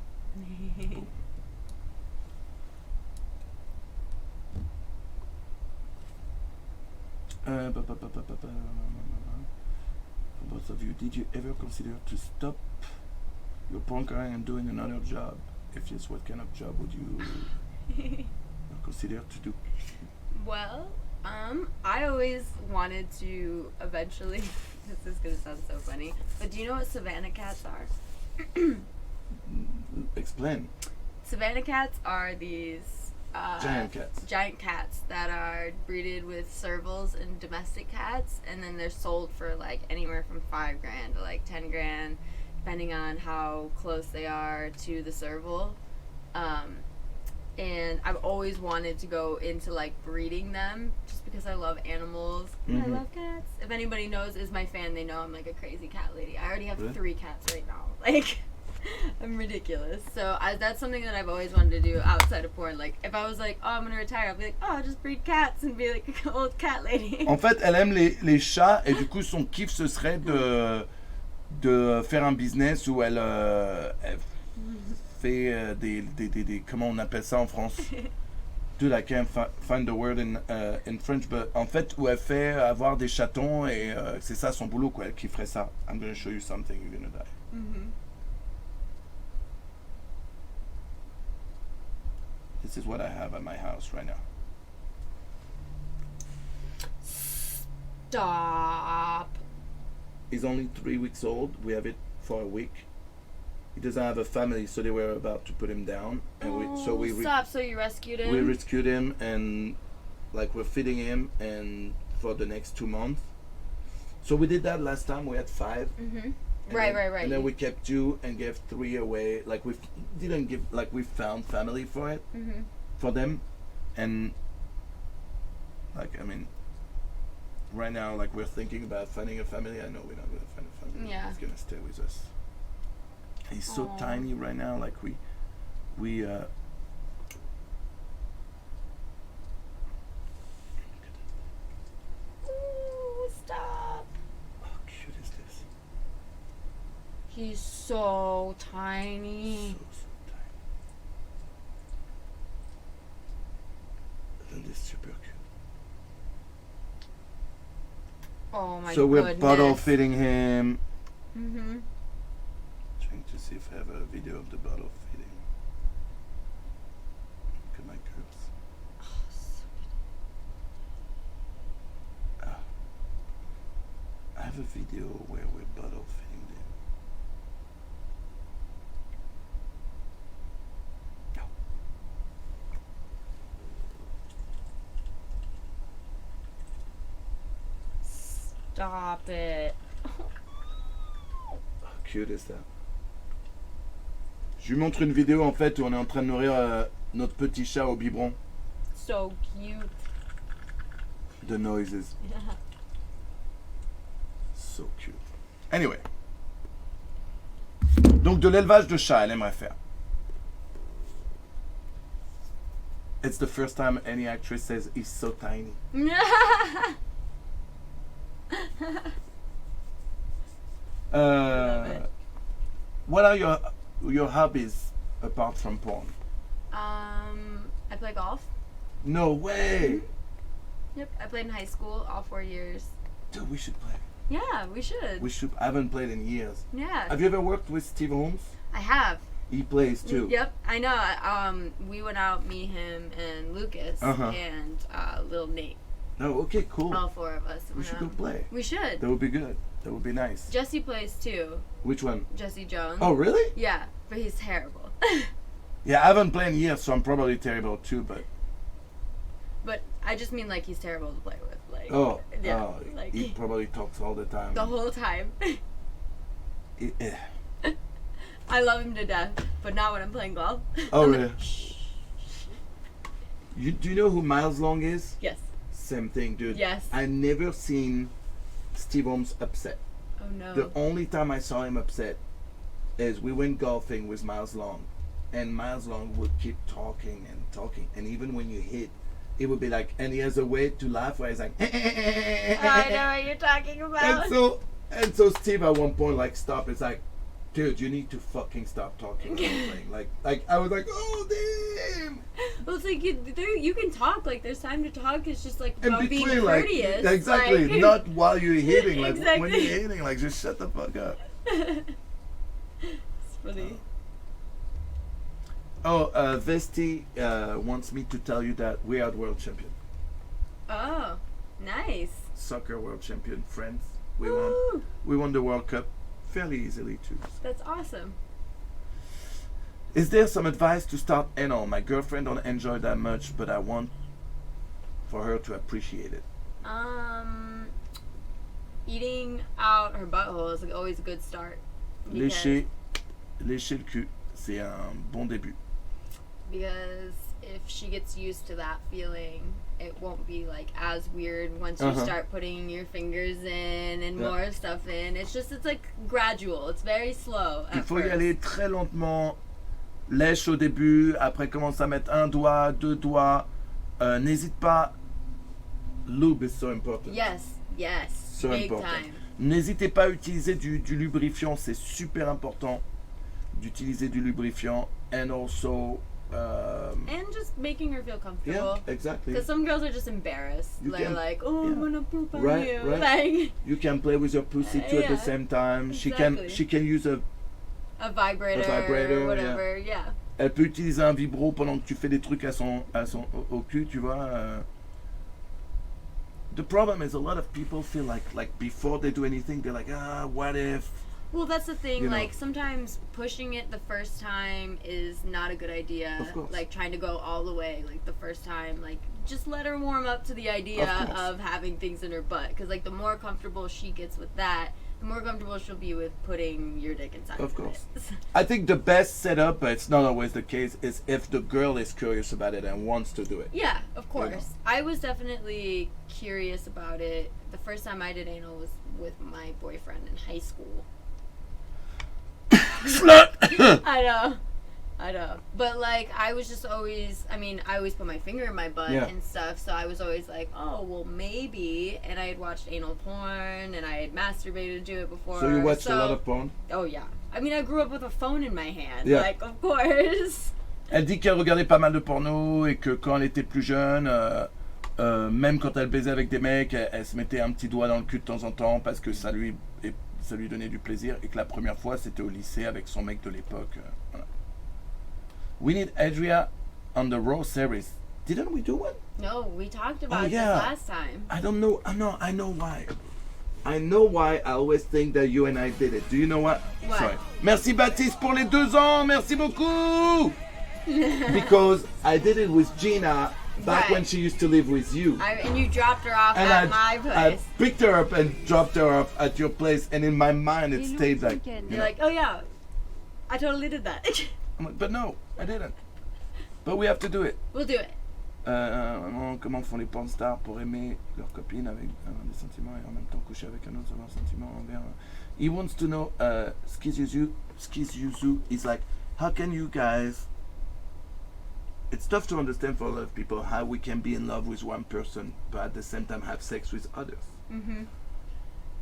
For both of you, did you ever consider to stop your porn-career and doing another job? If yes, what kind of job would you consider to do? Well, I always wanted to eventually. This is gonna sound so funny, but do you know what Savannah cats are? Explain. Savannah cats are these Giant cats that are breeded with servals and domestic cats, and then they're sold for like anywhere from $5,000 to like $10,000, depending on how close they are to the serval. And I've always wanted to go into like breeding them, just because I love animals and I love cats. If anybody is my fan, they know I'm like a crazy cat lady. I already have 3 cats right now. Like, I'm ridiculous. So that's something that I've always wanted to do outside of porn. Like, if I was like, oh, I'm gonna retire, I'll be like, oh, I'll just breed cats and be like an old cat lady. En fait, elle aime les chats et du coup, son kiff ce serait de faire un business où elle fait des comment on appelle ça en France? Dude, I can't find the word in French, but en fait, où elle fait avoir des chatons et c'est ça son boulot, quoi. Elle kifferait ça. I'm gonna show you something, you're gonna die. This is what I have at my house right now. Stop. He's only 3 weeks old. We have it for a week. He doesn't have a family, so they were about to put him down. And so you rescued him? We rescued him, and like we're feeding him, and for the next 2 months. So we did that last time. We had 5. Right. And then we kept 2 and gave 3 away. Like we didn't give, like we found family for it, for them, and like I mean, right now like we're thinking about finding a family. I know we're not gonna find a family. Yeah. He's gonna stay with us. He's so tiny right now. Like we. Ooh, stop. How cute is this? He's so tiny. So tiny. Isn't this super cute? Oh my So goodness. we're bottle feeding him. Trying to see if I have a video of the bottle feeding. Look at my girls. Oh, so cute. I have a video where we're bottle feeding them. Stop it. How cute is that? Je lui montre une vidéo en fait où on est en train de nourrir notre petit chat au biberon. So cute. The noises. So cute. Anyway. Donc de l'élevage de chats, elle aimerait faire. It's the first time any actress says he's so tiny. Love it. What are your hobbies apart from porn? I play golf. No way! Yep, I played in high school all 4 years. Dude, we should play. Yeah, we should. We should. I haven't played in years. Yeah. Have you ever worked with Steve Holmes? I have. He plays too. Yep, I know. We went out, me, him, and Lucas, and little Nate. Oh, okay, cool. All 4 of us. We should go play. We should. That would be good. That would be nice. Jesse plays too. Which one? Jesse Jones. Oh, really? Yeah, but he's terrible. Yeah, I haven't played in years, so I'm probably terrible too, but... But I just mean like he's terrible to play with. Like, like he probably talks all the time. the whole time. Yeah. I love him to death, but not when I'm playing golf. Oh, really? Do you know who Miles Long is? Yes. Same thing, dude. Yes. I never seen Steve Holmes upset. Oh no. The only time I saw him upset is we went golfing with Miles Long, and Miles Long would keep talking and talking, and even when you hit, it would be like, and he has a way to laugh where he's like, I know what you're talking about. And so Steve at one point like stopped. It's like, dude, you need to fucking stop talking. like I was like, oh damn. Well, it's like you can talk. Like there's time to talk. It's just like In about being between, like, courteous. exactly. Like, Not while you're hitting. Like when Exactly. you're hitting, like just shut the fuck up. It's funny. Vesti wants me to tell you that we are the world champion. Oh, nice. Soccer world champion, friends. Woo! We won the World Cup fairly easily too. That's awesome. Is there some advice to start anal? My girlfriend don't enjoy that much, but I want for her to appreciate it. Eating out her butthole is always a good start. Lécher le cul, c'est un bon début. Because if she gets used to that feeling, it won't be like as weird once you start putting your fingers in and more stuff in. It's like gradual. It's very slow. Il faut y aller très lentement. Lèche au début, après commence à mettre 1 doigt, 2 doigts. N'hésite pas. Lube is so important. Yes. So Big important. time. N'hésitez pas à utiliser du lubrifiant, c'est super important d'utiliser du lubrifiant. And also And just making her feel comfortable. yeah, exactly. Because some girls are just embarrassed. They're like, oh, I'm gonna poop on Right, you. right. Like, You can play with your pussy too at the Yeah, same time. exactly. She can use a vibrator, vibrator, whatever. Yeah. Elle peut utiliser un vibro pendant que tu fais des trucs au cul, tu vois. The problem is a lot of people feel like before they do anything, they're like, what if? Well, that's the thing. You know. Like sometimes pushing it the first time is not a good idea. Of course. Like trying to go all the way, like the first time. Like just let her warm up to the idea of having things in her butt. Because like the more comfortable she gets with that, the more comfortable she'll be with putting your dick inside. Of course. I think the best setup, but it's not always the case, is if the girl is curious about it and wants to do it. Yeah, of course. You know. I was definitely curious about it. The first time I did anal was with my boyfriend in high school. I know. But like, I was just always, I always put my finger in my butt and stuff, so I was always like, oh, well, maybe. And I had watched anal porn, and I had masturbated to it before. So you watched a lot of porn? Oh, yeah. I grew up with a phone in my hand. Yeah. Like, of course. Elle dit qu'elle regardait pas mal de porno et que quand elle était plus jeune, même quand elle baisait avec des mecs, elle se mettait un petit doigt dans le cul de temps en temps parce que ça lui donnait du plaisir, et que la première fois c'était au lycée avec son mec de l'époque. Voilà. We need Adria on the Raw series. Didn't we do one? No, we talked about this yeah. last time. I don't know. I know why. I know why I always think that you and I did it. Do you know what? What? Sorry. Merci Baptiste pour les 2 ans. Merci beaucoup. Because I did it with Gina back when she used to live with you. And you dropped her off And at my place. I picked her up and dropped her off at your place, and in my mind it stayed like. You're like, oh yeah, I totally did that. I'm like, but no, I didn't. But we have to do it. We'll do it. Comment font les porn stars pour aimer leur copine avec des sentiments et en même temps coucher avec un autre sans avoir sentiment envers. He wants to know, Skizyuzu is like, how can you guys? It's tough to understand for a lot of people how we can be in love with one person but at the same time have sex with others. Mm-hmm.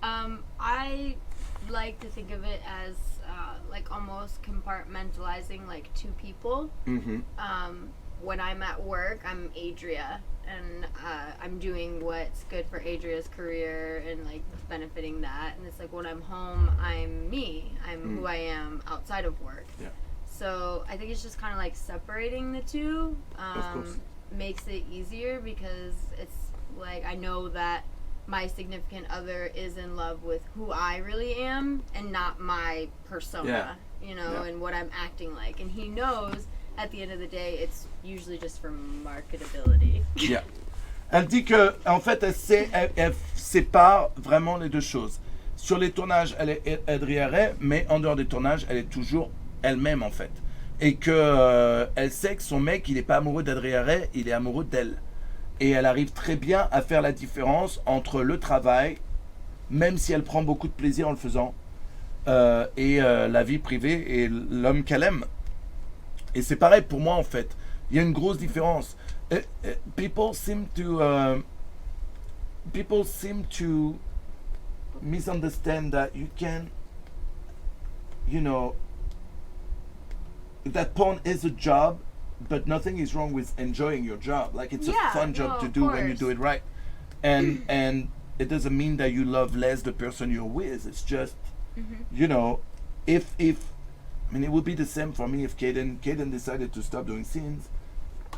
I like to think of it as like almost compartmentalizing like 2 people. Mm-hmm. When I'm at work, I'm Adria, and I'm doing what's good for Adria's career and like benefiting that. And it's like when I'm home, I'm me. I'm who I am outside of work. Yeah. So I think it's just kind of like separating the 2 Of course. makes it easier because it's like I know that my significant other is in love with who I really am and not my persona, you know, and what I'm acting like. And he knows at the end of the day, it's usually just for marketability. Yeah. Elle dit que, en fait, elle sépare vraiment les deux choses. Sur les tournages, elle est Adria Rae, mais en dehors des tournages, elle est toujours elle-même, en fait. Et que elle sait que son mec, il n'est pas amoureux d'Adria Rae, il est amoureux d'elle. Et elle arrive très bien à faire la différence entre le travail, même si elle prend beaucoup de plaisir en le faisant, et la vie privée et l'homme qu'elle aime. Et c'est pareil pour moi, en fait. Il y a une grosse différence. People seem to misunderstand that you can, you know, that porn is a job, but nothing is wrong with enjoying your job. Like, it's a fun job to do when you do it right. And it doesn't mean that you love less the person you're with. It's just, you know, if I mean, it would be the same for me if Kaden decided to stop doing scenes.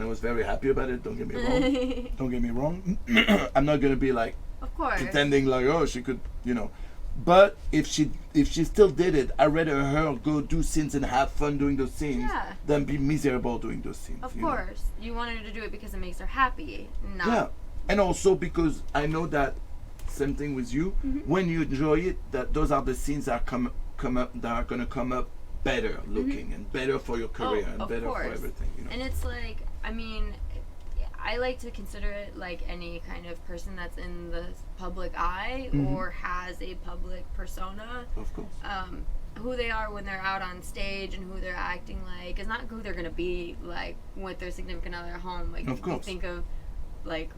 I was very happy about it. Don't get me wrong. I'm not gonna be like pretending like, oh, she could, you know. But if she still did it, I'd rather her go do scenes and have fun doing those scenes than be miserable doing those scenes. Of course, you wanted her to do it because it makes her happy. Yeah, and also because I know that same thing with you. When you enjoy it, that those are the scenes that come up that are gonna come up better looking and better for your career and better for everything. You know? And it's like, I mean, I like to consider it like any kind of person that's in the public eye or has a public persona. Of course. Who they are when they're out on stage and who they're acting like is not who they're going to be like with their significant other at home. Like, of course. You think of like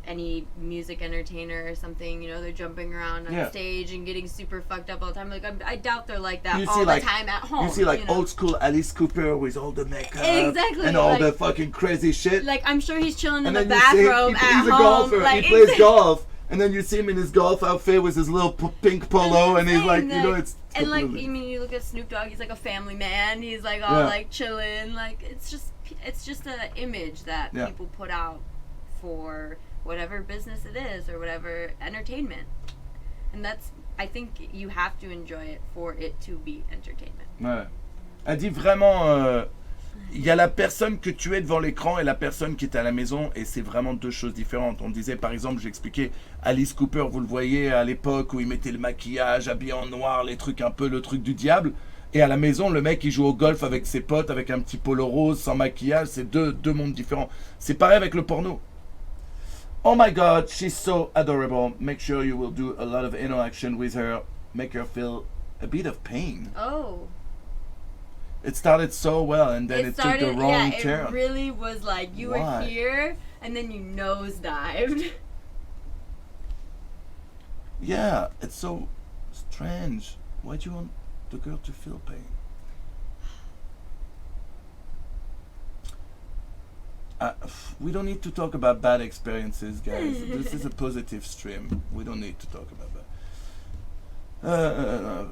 any music entertainer or something, you know, they're jumping around on stage and getting super fucked up all the time. Like, I doubt they're like that all the time at home. You see, like, old school Alice Cooper with all the makeup and all the fucking crazy shit. Like, I'm sure he's chilling in the bathroom at home. He's a golfer. Like, he plays golf. And then you see him in his golf outfit with his little pink polo, and he's like, you know, it's and like, I mean, you look at Snoop Dogg, he's like a family man. He's like all like chilling. Like, it's just an image that people put out for whatever business it is or whatever entertainment, and that's, I think you have to enjoy it for it to be entertainment. Ouais. Elle dit vraiment, il y a la personne que tu es devant l'écran et la personne qui est à la maison, et c'est vraiment deux choses différentes. On disait, par exemple, j'expliquais Alice Cooper, vous le voyez à l'époque où il mettait le maquillage, habillé en noir, les trucs un peu le truc du diable. Et à la maison, le mec, il joue au golf avec ses potes, avec un petit polo rose, sans maquillage. C'est deux mondes différents. C'est pareil avec le porno. Oh my God, she's so adorable. Make sure you will do a lot of interaction with her. Make her feel a bit of pain. Oh. It started so well, and then it took the wrong turn. It really was like you were here, and then you nosedived. Yeah, it's so strange. Why do you want the girl to feel pain? We don't need to talk about bad experiences, guys. This is a positive stream. We don't need to talk about that.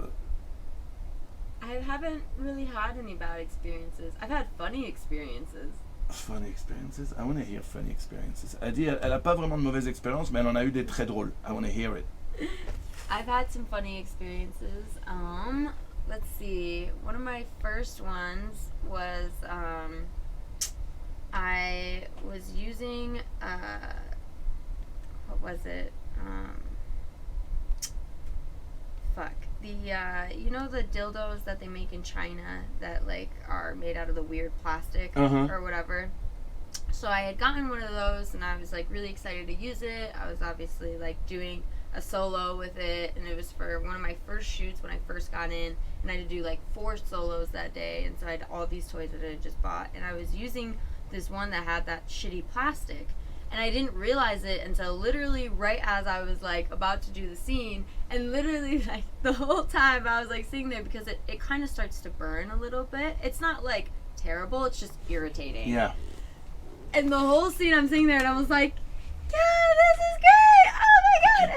I haven't really had any bad experiences. I've had funny experiences. Funny experiences? I want to hear funny experiences. Elle dit, elle a pas vraiment de mauvaises expériences, mais elle en a eu des très drôles. I want to hear it. I've had some funny experiences. Let's see. One of my first ones was, I was using, what was it? You know the dildos that they make in China that like are made out of the weird plastic or whatever? So I had gotten one of those and I was like really excited to use it. I was obviously like doing a solo with it, and it was for one of my first shoots when I first got in, and I had to do like 4 solos that day, and so I had all these toys that I had just bought, and I was using this one that had that shitty plastic, and I didn't realize it until literally right as I was like about to do the scene, and literally like the whole time I was like sitting there because it kind of starts to burn a little bit. It's not like terrible, it's just irritating. Yeah. And the whole scene I'm sitting there and I was like, yeah, this is great! Oh my god!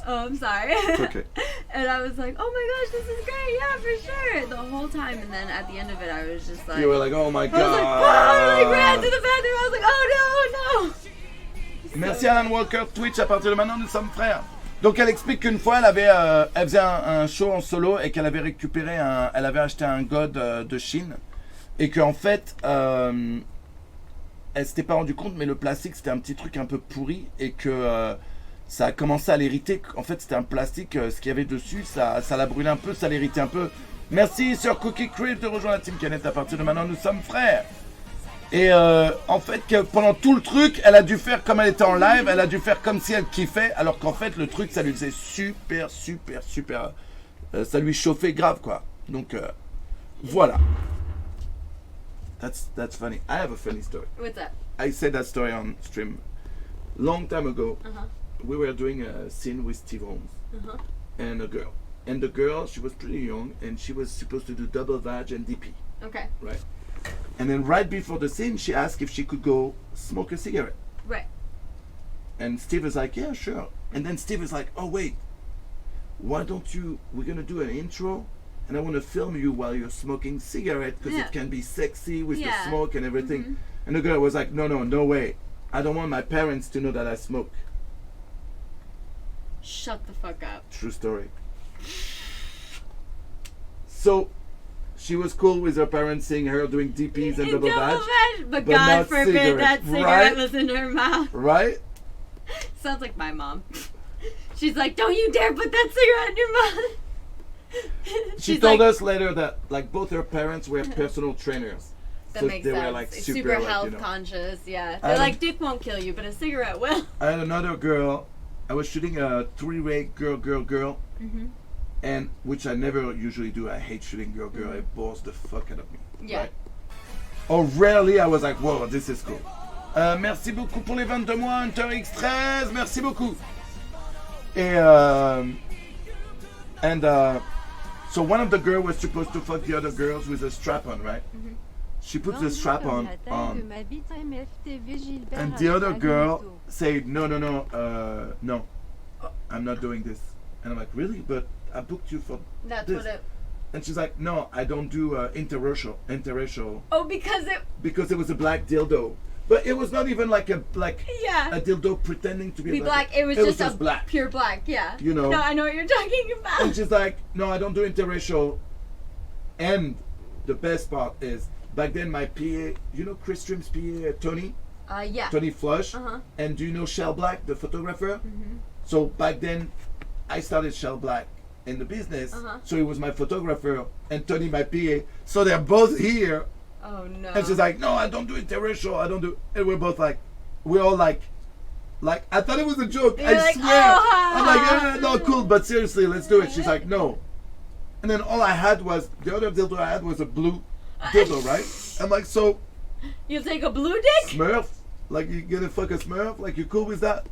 Oh, I'm sorry. It's okay. And I was like, oh my gosh, this is great, yeah, for sure, the whole time. And then at the end of it, I was just like, you were like, oh my god. I was like, I like ran to the bathroom. I was like, oh no. Merci Alan Walker Twitch, à partir de maintenant nous sommes frères. Donc elle explique qu'une fois elle faisait un show en solo et qu'elle avait récupéré elle avait acheté un god de Chine et qu'en fait elle s'était pas rendu compte mais le plastique c'était un petit truc un peu pourri et que ça a commencé à l'irriter. En fait c'était un plastique, ce qu'il y avait dessus ça l'a brûlé un peu, ça l'irritait un peu. Merci sur Cookie Crib de rejoindre la team Canette, à partir de maintenant nous sommes frères. Et en fait, pendant tout le truc, elle a dû faire comme elle était en live, elle a dû faire comme si elle kiffait, alors qu'en fait, le truc, ça lui faisait super, ça lui chauffait grave, quoi. Donc, voilà. That's funny. I have a funny story. What's that? I said that story on stream. Long time ago, we were doing a scene with Steve Holmes and a girl. And the girl, she was pretty young, and she was supposed to do double vag and DP. Okay. Right? And then right before the scene, she asked if she could go smoke a cigarette. Right. And Steve was like, yeah, sure. And then Steve was like, oh, wait. Why don't you, we're going to do an intro, and I want to film you while you're smoking cigarette, because it can be sexy with the smoke and everything. And the girl was like, no way. I don't want my parents to know that I smoke. Shut the fuck up. True story. So she was cool with her parents seeing her doing DPs and double badge. But God forbid that cigarette right? was in her mouth. Right? Sounds like my mom. She's like, don't you dare put that cigarette in your mouth. She told us later that like both her parents were personal trainers. That so makes they sense. were like super like, health you know. conscious, yeah. They're like, dick won't kill you, but a cigarette will. I had another girl. I was shooting a 3-way girl. And which I never usually do. I hate shooting girl. It bores the fuck out of me. Yeah. Right? Or rarely I was like, whoa, this is cool. Merci beaucoup pour les 22 mois, Hunter X13. Merci beaucoup. So one of the girls was supposed to fuck the other girls with a strap on, right? She puts the strap on. And the other girl said, no, I'm not doing this. And I'm like, really? But I booked you for That's this. what it... And she's like, no, I don't do interracial. Oh, because it was a black dildo. But it was not even like a yeah. a dildo pretending to be black. It was just black. Pure black, yeah. You know. No, I know what you're talking about. And she's like, no, I don't do interracial. And the best part is, back then my PA, you know Chris Trim's PA, Tony? Yeah. Tony Flush. And do you know Shell Black, the photographer? So back then, I started Shell Black in the business. So he was my photographer and Tony my PA. So they're both here. Oh no. And she's like, no, I don't do interracial. I don't do. And we're both like, we're all like I thought it was a joke. You're I like, swear. oh, I'm like, no, cool, but seriously, let's do it. She's like, no. And then all I had was, the other dildo I had was a blue dildo, right? I'm like, so. You take a blue dick? Smurf? Like, you gonna fuck a Smurf? Like, you cool with that?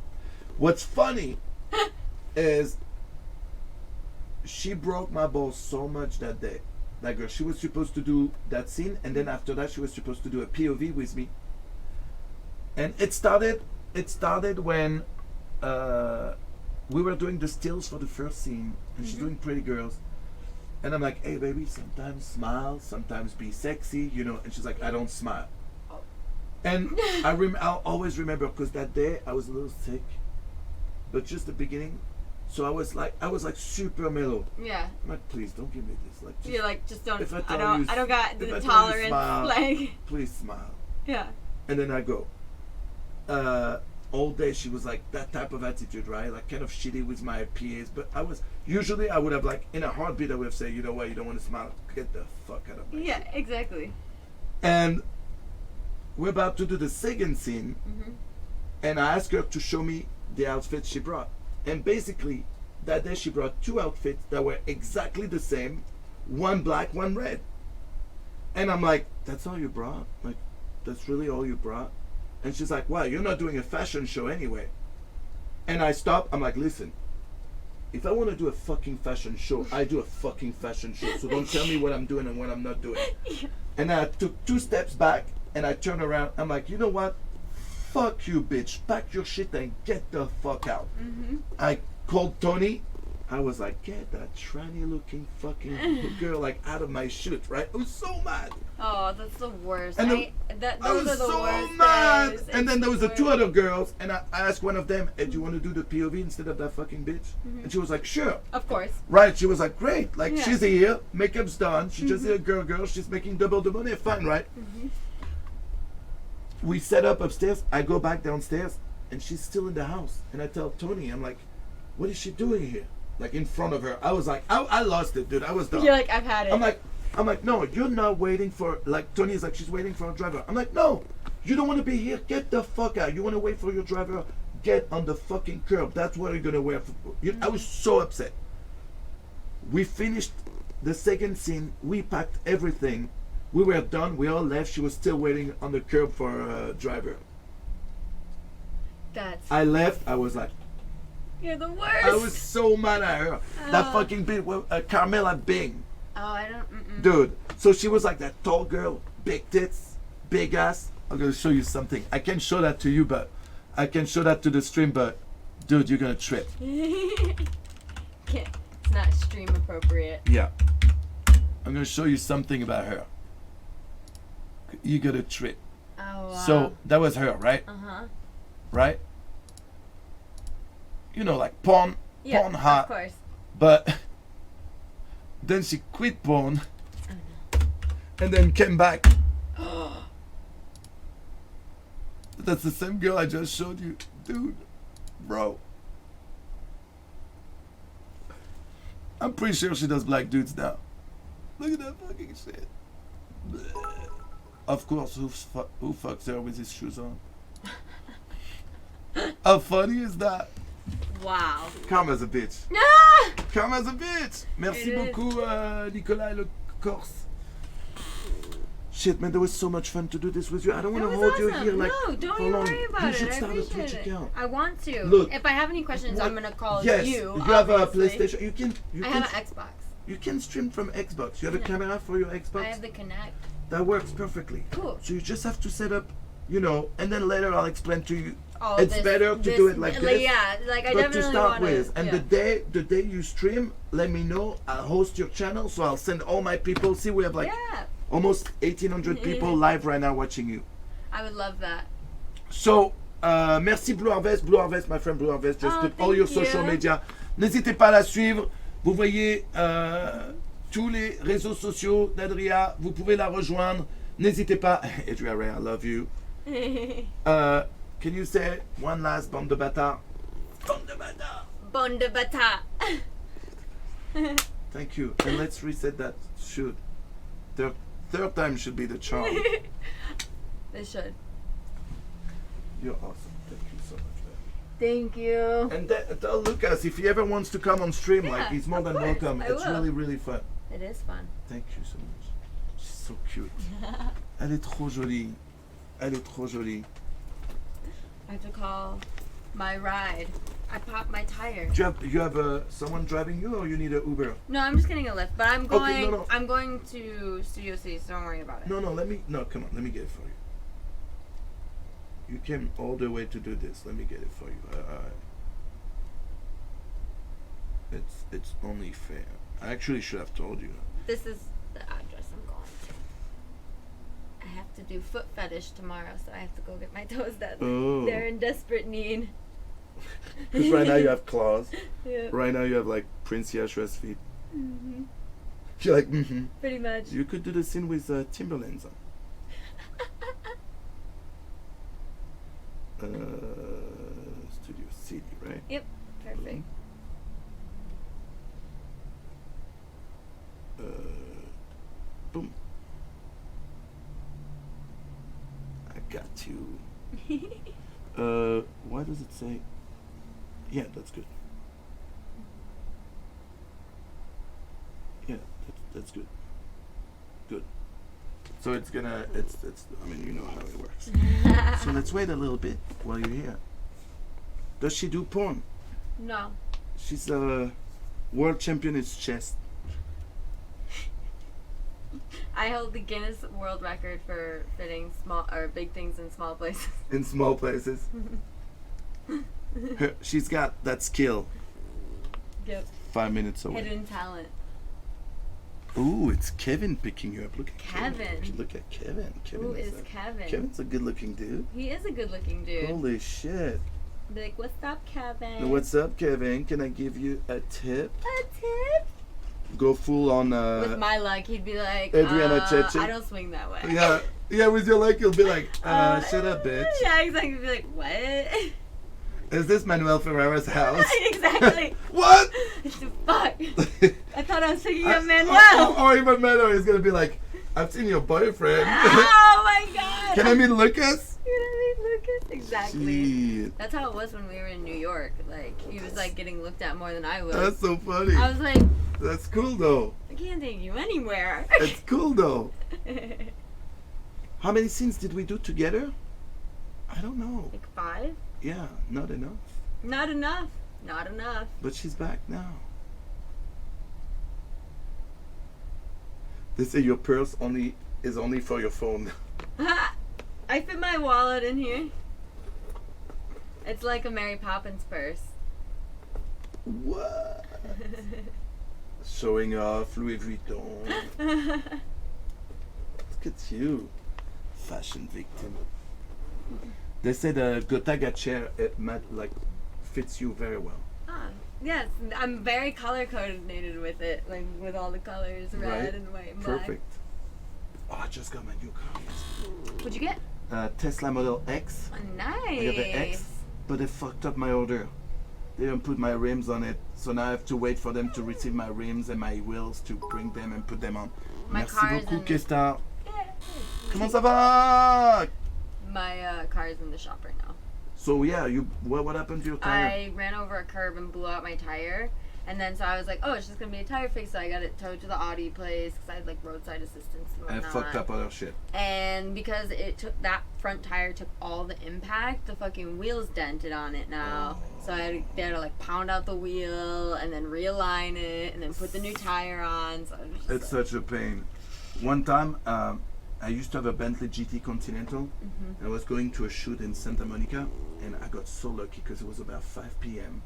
What's funny is she broke my balls so much that day. That girl, she was supposed to do that scene, and then after that, she was supposed to do a POV with me. And it started when we were doing the stills for the first scene, and she's doing Pretty Girls. And I'm like, hey, baby, sometimes smile, sometimes be sexy, you know. And she's like, I don't smile. And I'll always remember, because that day I was a little sick, but just the beginning. So I was like super mellow. Yeah. I'm like, please don't give me this. Like, You're like, just don't. If I don't got the tolerance. Smile, like, please smile. Yeah. And then I go. All day she was like that type of attitude, right? Like kind of shitty with my PAs. But I would have like in a heartbeat I would have said, you know what, you don't want to smile, get the fuck out of my shit. Exactly. And we're about to do the second scene, and I asked her to show me the outfit she brought. And basically, that day she brought 2 outfits that were exactly the same, one black, one red. And I'm like, that's all you brought? Like, that's really all you brought? And she's like, well, you're not doing a fashion show anyway. And I stop, I'm like, listen, if I want to do a fucking fashion show, I do a fucking fashion show. So don't tell me what I'm doing and what I'm not doing. And I took 2 steps back, and I turned around, I'm like, you know what? Fuck you, bitch. Pack your shit and get the fuck out. I called Tony. I was like, get that tranny looking fucking girl like out of my shit, right? I was so mad. Oh, that's the worst. And I was those are the so worst mad. days. And then It's there was the the two worst. other girls, and I asked one of them, hey, do you want to do the POV instead of that fucking bitch? And she was like, sure. Of course. Right, she was like, great. Like, Yeah. she's here, makeup's done, she just a girl, she's making double the money, fine, right? We set up upstairs, I go back downstairs, and she's still in the house. And I tell Tony, I'm like, what is she doing here? Like, in front of her. I was like, I lost it, dude. I was done. You're like, I've had it. I'm like, no, you're not waiting for, like, Tony's like, she's waiting for a driver. I'm like, no, you don't want to be here. Get the fuck out. You want to wait for your driver? Get on the fucking curb. That's what you're going to wear. I was so upset. We finished the second scene. We packed everything. We were done. We all left. She was still waiting on the curb for a driver. I left. I was like, You're the worst. I was so mad at her. That fucking bitch, Carmela Bing. Oh, I don't. Dude, so she was like that tall girl, big tits, big ass. I'm gonna show you something. I can't show that to you, but I can show that to the stream, but dude, you're gonna trip. It's not stream appropriate. Yeah. I'm gonna show you something about her. You're gonna trip. Oh, wow. So that was her, right? Uh-huh. Right? You know, like porn hot. Of course. But then she quit porn and then came back. That's the same girl I just showed you. Dude, bro. I'm pretty sure she does black dudes now. Look at that fucking shit. Bleh. Of course, who fucks her with his shoes on? How funny is that? Wow. Calm as a bitch. Ah! Calm as a bitch. Merci It is. beaucoup, Nicolas Le Corse. Shit, man, that was so much fun to do this with you. I don't want That to was hold you awesome. here like No, don't for even long. worry about You it. should I start a appreciate Twitch it. account. I want to. Look, if I have any questions, I'm gonna call yes, you. you have a obviously. PlayStation. You I can have an Xbox. you can stream from Xbox. You have a Yeah. camera for your Xbox. I have the Connect. That works perfectly. Cool. So you just have to set up, and then later I'll explain to you. Oh, It's better to do it like this. Yeah, like I But definitely to start want with, and yeah. the day you stream, let me know. I'll host your channel, so I'll send all my people. See, we have like Yeah, almost 1,800 people live right now watching you. I would love that. So, merci Blue Harvest. Blue Harvest, my friend Blue Harvest, just put all thank your social you. media. N'hésitez pas à la suivre. Vous voyez tous les réseaux sociaux d'Adria. Vous pouvez la rejoindre. N'hésitez pas. Adria Rae, I love you. Can you say one last bande de bâtards? Bande de bâtards. Bon de bata. Thank you. And let's reset that. Should. Third time should be the charm. They should. You're awesome. Thank you so much, man. Thank you. And tell Lucas if he ever wants to come on stream, like Yeah, he's more of than course, welcome. I It's will. really, really fun. It is fun. Thank you so much. She's so cute. Elle est trop jolie. Elle est trop jolie. I have to call my ride. I popped my tire. Do you have someone driving you, or you need an Uber? No, I'm just getting a lift, but I'm going. Okay, no. I'm going to Studio C, so don't worry about it. No, come on, let me get it for you. You came all the way to do this. Let me get it for you. It's only fair. I actually should have told you. This is the address I'm going to. I have to do foot fetish tomorrow, so I have to go get my toes done. Oh. They're in desperate need. Because right now you have claws. Yeah. Right now you have like Prince Yashua's feet. Hmm. You're like, Pretty much. You could do the scene with Timberlands on. Studio City, right? Yep. Perfect. Boom. I got you. Why does it say? Yeah, that's good. Yeah, that's good. Good. So it's gonna, it's, I mean, you know how it works. So let's wait a little bit while you're here. Does she do porn? No. She's a world champion in chess. I hold the Guinness World Record for fitting small or big things in small places. In small places. She's got that skill. Yep. 5 minutes away. Hidden talent. Ooh, it's Kevin picking you up. Look at Kevin. Look at Kevin. Who is Kevin? Kevin's a good-looking dude. He is a good-looking dude. Holy shit. Be like, what's up, Kevin? What's up, Kevin? Can I give you a tip? A tip? Go full on. With my luck, he'd be like, Adriana Cheche. I don't swing that way. Yeah, with your luck, you'll be like, shut up, bitch. Yeah, exactly. You'd be like, what? Is this Manuel Ferrara's house? Exactly. What? Fuck. I thought I was thinking of Manuel. Or even Manuel is going to be like, I've seen your boyfriend. Oh my god. Can I meet Lucas? Can I meet Lucas? Exactly. Shit. That's how it was when we were in New York. Like, he was like getting looked at more than I was. That's so funny. I was like, that's cool though. I can't take you anywhere. It's cool though. How many scenes did we do together? I don't know. Like 5? Yeah, not enough. Not enough. Not enough. But she's back now. They say your purse is only for your phone. I fit my wallet in here. It's like a Mary Poppins purse. What? Showing off Louis Vuitton. Look at you. Fashion victim. They say the Gotaga chair fits you very well. Yes, I'm very color coordinated with it, like with all the colors, red Right? and white and black. Perfect. Oh, I just got my new car. What'd you get? Tesla Model X. Oh, nice. I got the X, but they fucked up my order. They didn't put my rims on it, so now I have to wait for them to receive my rims and my wheels to bring them and put them on. My Merci car's beaucoup, in- Kesta. Comment ça va? My car is in the shop right now. So yeah, what happened to your tire? I ran over a curb and blew out my tire. And then so I was like, oh, it's just going to be a tire fix. So I got it towed to the Audi place because I had like roadside assistance and I whatnot. fucked up other shit. And because it took that front tire took all the impact, the fucking wheel's dented on it now. So they had to like pound out the wheel and then realign it and then put the new tire on. So it was just It's such a pain. One time, I used to have a Bentley GT Continental, and I was going to a shoot in Santa Monica, and I got so lucky because it was about 5 p.m.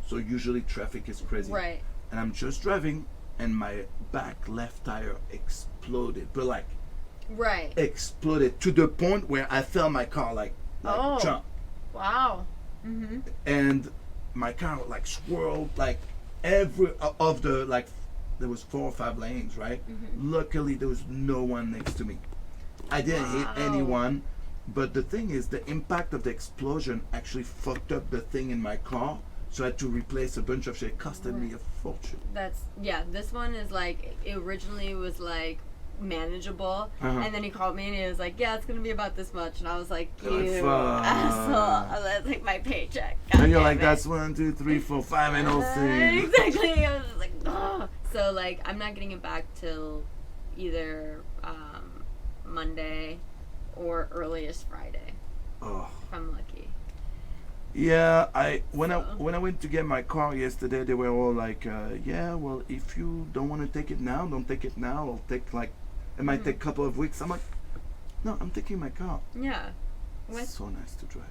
So usually traffic is crazy. Right. And I'm just driving, and my back left tire exploded, but like Right. exploded to the point where I felt my car like jump, Wow. and my car like swirled like every of the like. There was 4 or 5 lanes, right? Luckily, there was no one next to me. I didn't hit anyone, but the thing is, the impact of the explosion actually fucked up the thing in my car, so I had to replace a bunch of shit. It costed me a fortune. This one is like, it originally was like manageable, and then he called me and he was like, yeah, it's gonna be about this much, and I was like, you asshole. That's like my paycheck. God And you're damn like, it. that's 1, 2, 3, 4, 5, and I'll see. Exactly. I was just like, ugh. So like, I'm not getting it back till either Monday or earliest Friday. Oh. If I'm lucky. Yeah, when I went to get my car yesterday, they were all like, yeah, well, if you don't want to take it now, don't take it now. It'll take like, it might take a couple of weeks. I'm like, no, I'm taking my car. Yeah. It's so nice to drive.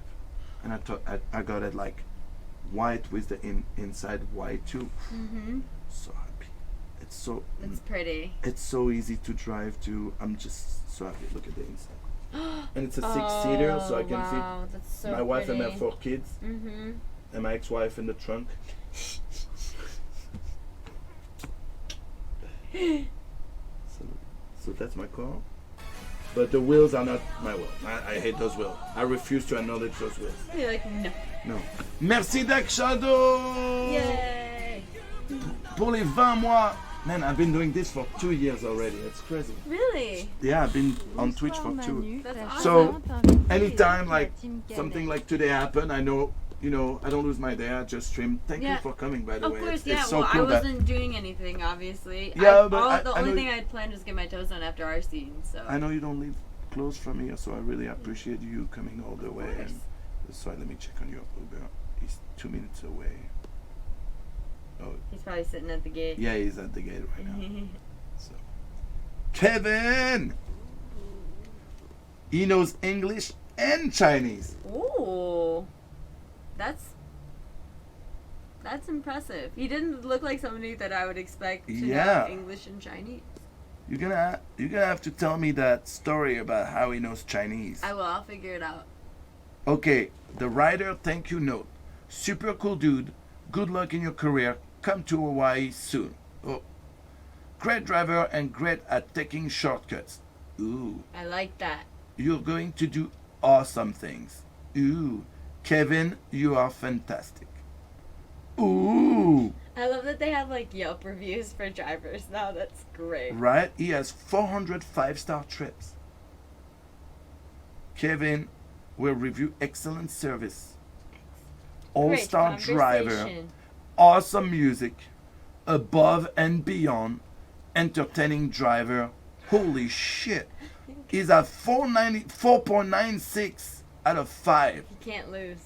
And I got it like white with the inside white too. So happy. It's pretty. It's so easy to drive too. I'm just so happy. Look at the inside. And it's a 6-seater, so I can fit that's so my wife pretty. and my 4 kids, and my ex-wife in the trunk. So that's my car. But the wheels are not my wheels. I hate those wheels. I refuse to acknowledge those wheels. You're like, no. No. Merci Dark Shadow! Yay! Pour les 20 mois. Man, I've been doing this for 2 years already. It's crazy. Really? Yeah, I've been on Twitch for 2. That's awesome. So, anytime like something like today happen, I know, I don't lose my day. I just stream. Thank you for coming, by the way. Of course, It's so well, cool I wasn't doing anything, obviously. Yeah, the only thing I had planned was get my toes done after our scene, so. I know you don't live close from here, so I really appreciate you coming all the way. Course. And sorry, let me check on your Uber. He's 2 minutes away. Oh, he's probably sitting at the gate. yeah, he's at the gate right now. So, Kevin, he knows English, and Chinese. Ooh, that's That's impressive. He didn't look like somebody that I would expect to Yeah. know English and Chinese. You're gonna have to tell me that story about how he knows Chinese. I will. I'll figure it out. Okay, the writer thank you note. Super cool dude. Good luck in your career. Come to Hawaii soon. Oh. Great driver and great at taking shortcuts. Ooh. I like that. You're going to do awesome things. Ooh. Kevin, you are fantastic. Ooh. I love that they have like Yelp reviews for drivers now. That's great. Right? He has 400 5-star trips. Kevin will review excellent service. All-star Great driver. conversation. Awesome music. Above and beyond. Entertaining driver. Holy shit. He's at 4.96 out of 5. You can't lose.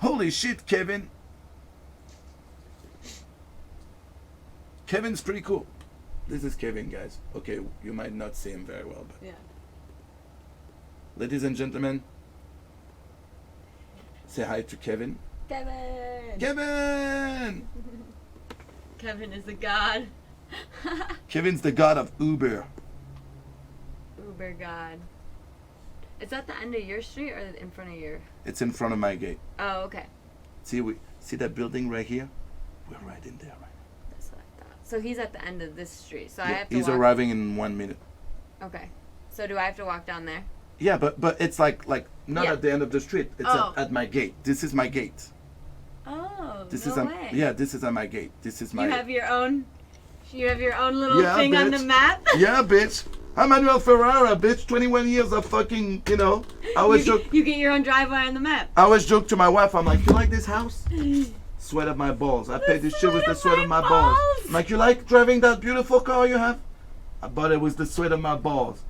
Holy shit, Kevin. Kevin's pretty cool. This is Kevin, guys. Okay, you might not see him very well, but Yeah. ladies and gentlemen, say hi to Kevin. Kevin. Kevin! Kevin is the god. Kevin's the god of Uber. Uber god. Is that the end of your street or in front of your? It's in front of my gate. Oh, okay. See that building right here? We're right in there right now. That's what I thought. So he's at the end of this street. So I Yeah, have to he's walk. arriving in 1 minute. Okay. So do I have to walk down there? Yeah, but it's like not Yeah. at the end of the street. It's Oh. at my gate. This is my gate. Oh, This no is way. yeah, this is at my gate. This is my You have your own. You have your own little Yeah, thing on the bitch. map. Yeah, bitch. I'm Manuel Ferrara, bitch. 21 years of fucking, I always joke. You get your own driveway on the map. I always joke to my wife. I'm like, you like this house? Sweat of my balls. I paid this shit with the sweat of my balls. I'm like, you like driving that beautiful car you have? I bought it with the sweat of my balls.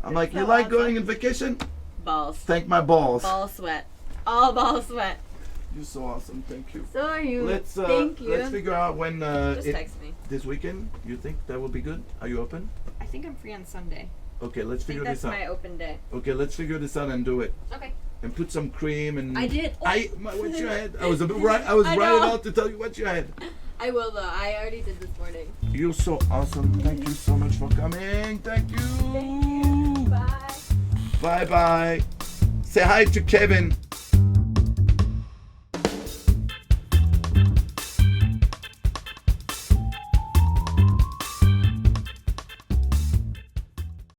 I'm like, you So like awesome. going on vacation? Balls. Thank my balls. Ball sweat. All ball sweat. You're so awesome. Thank you. So are you. Thank you. Let's figure out when Just text me. this weekend. You think that will be good? Are you open? I think I'm free on Sunday. Okay, let's I think figure that's this out. my open day. Okay, let's figure this out and do it. Okay. And put some cream and. I did. Oh. What you had? I was right. I was I right know. about to tell you what you had. I will though. I already did this morning. You're so awesome. Thank you so much for coming. Thank you. Thank you. Bye. Bye bye. Say hi to Kevin.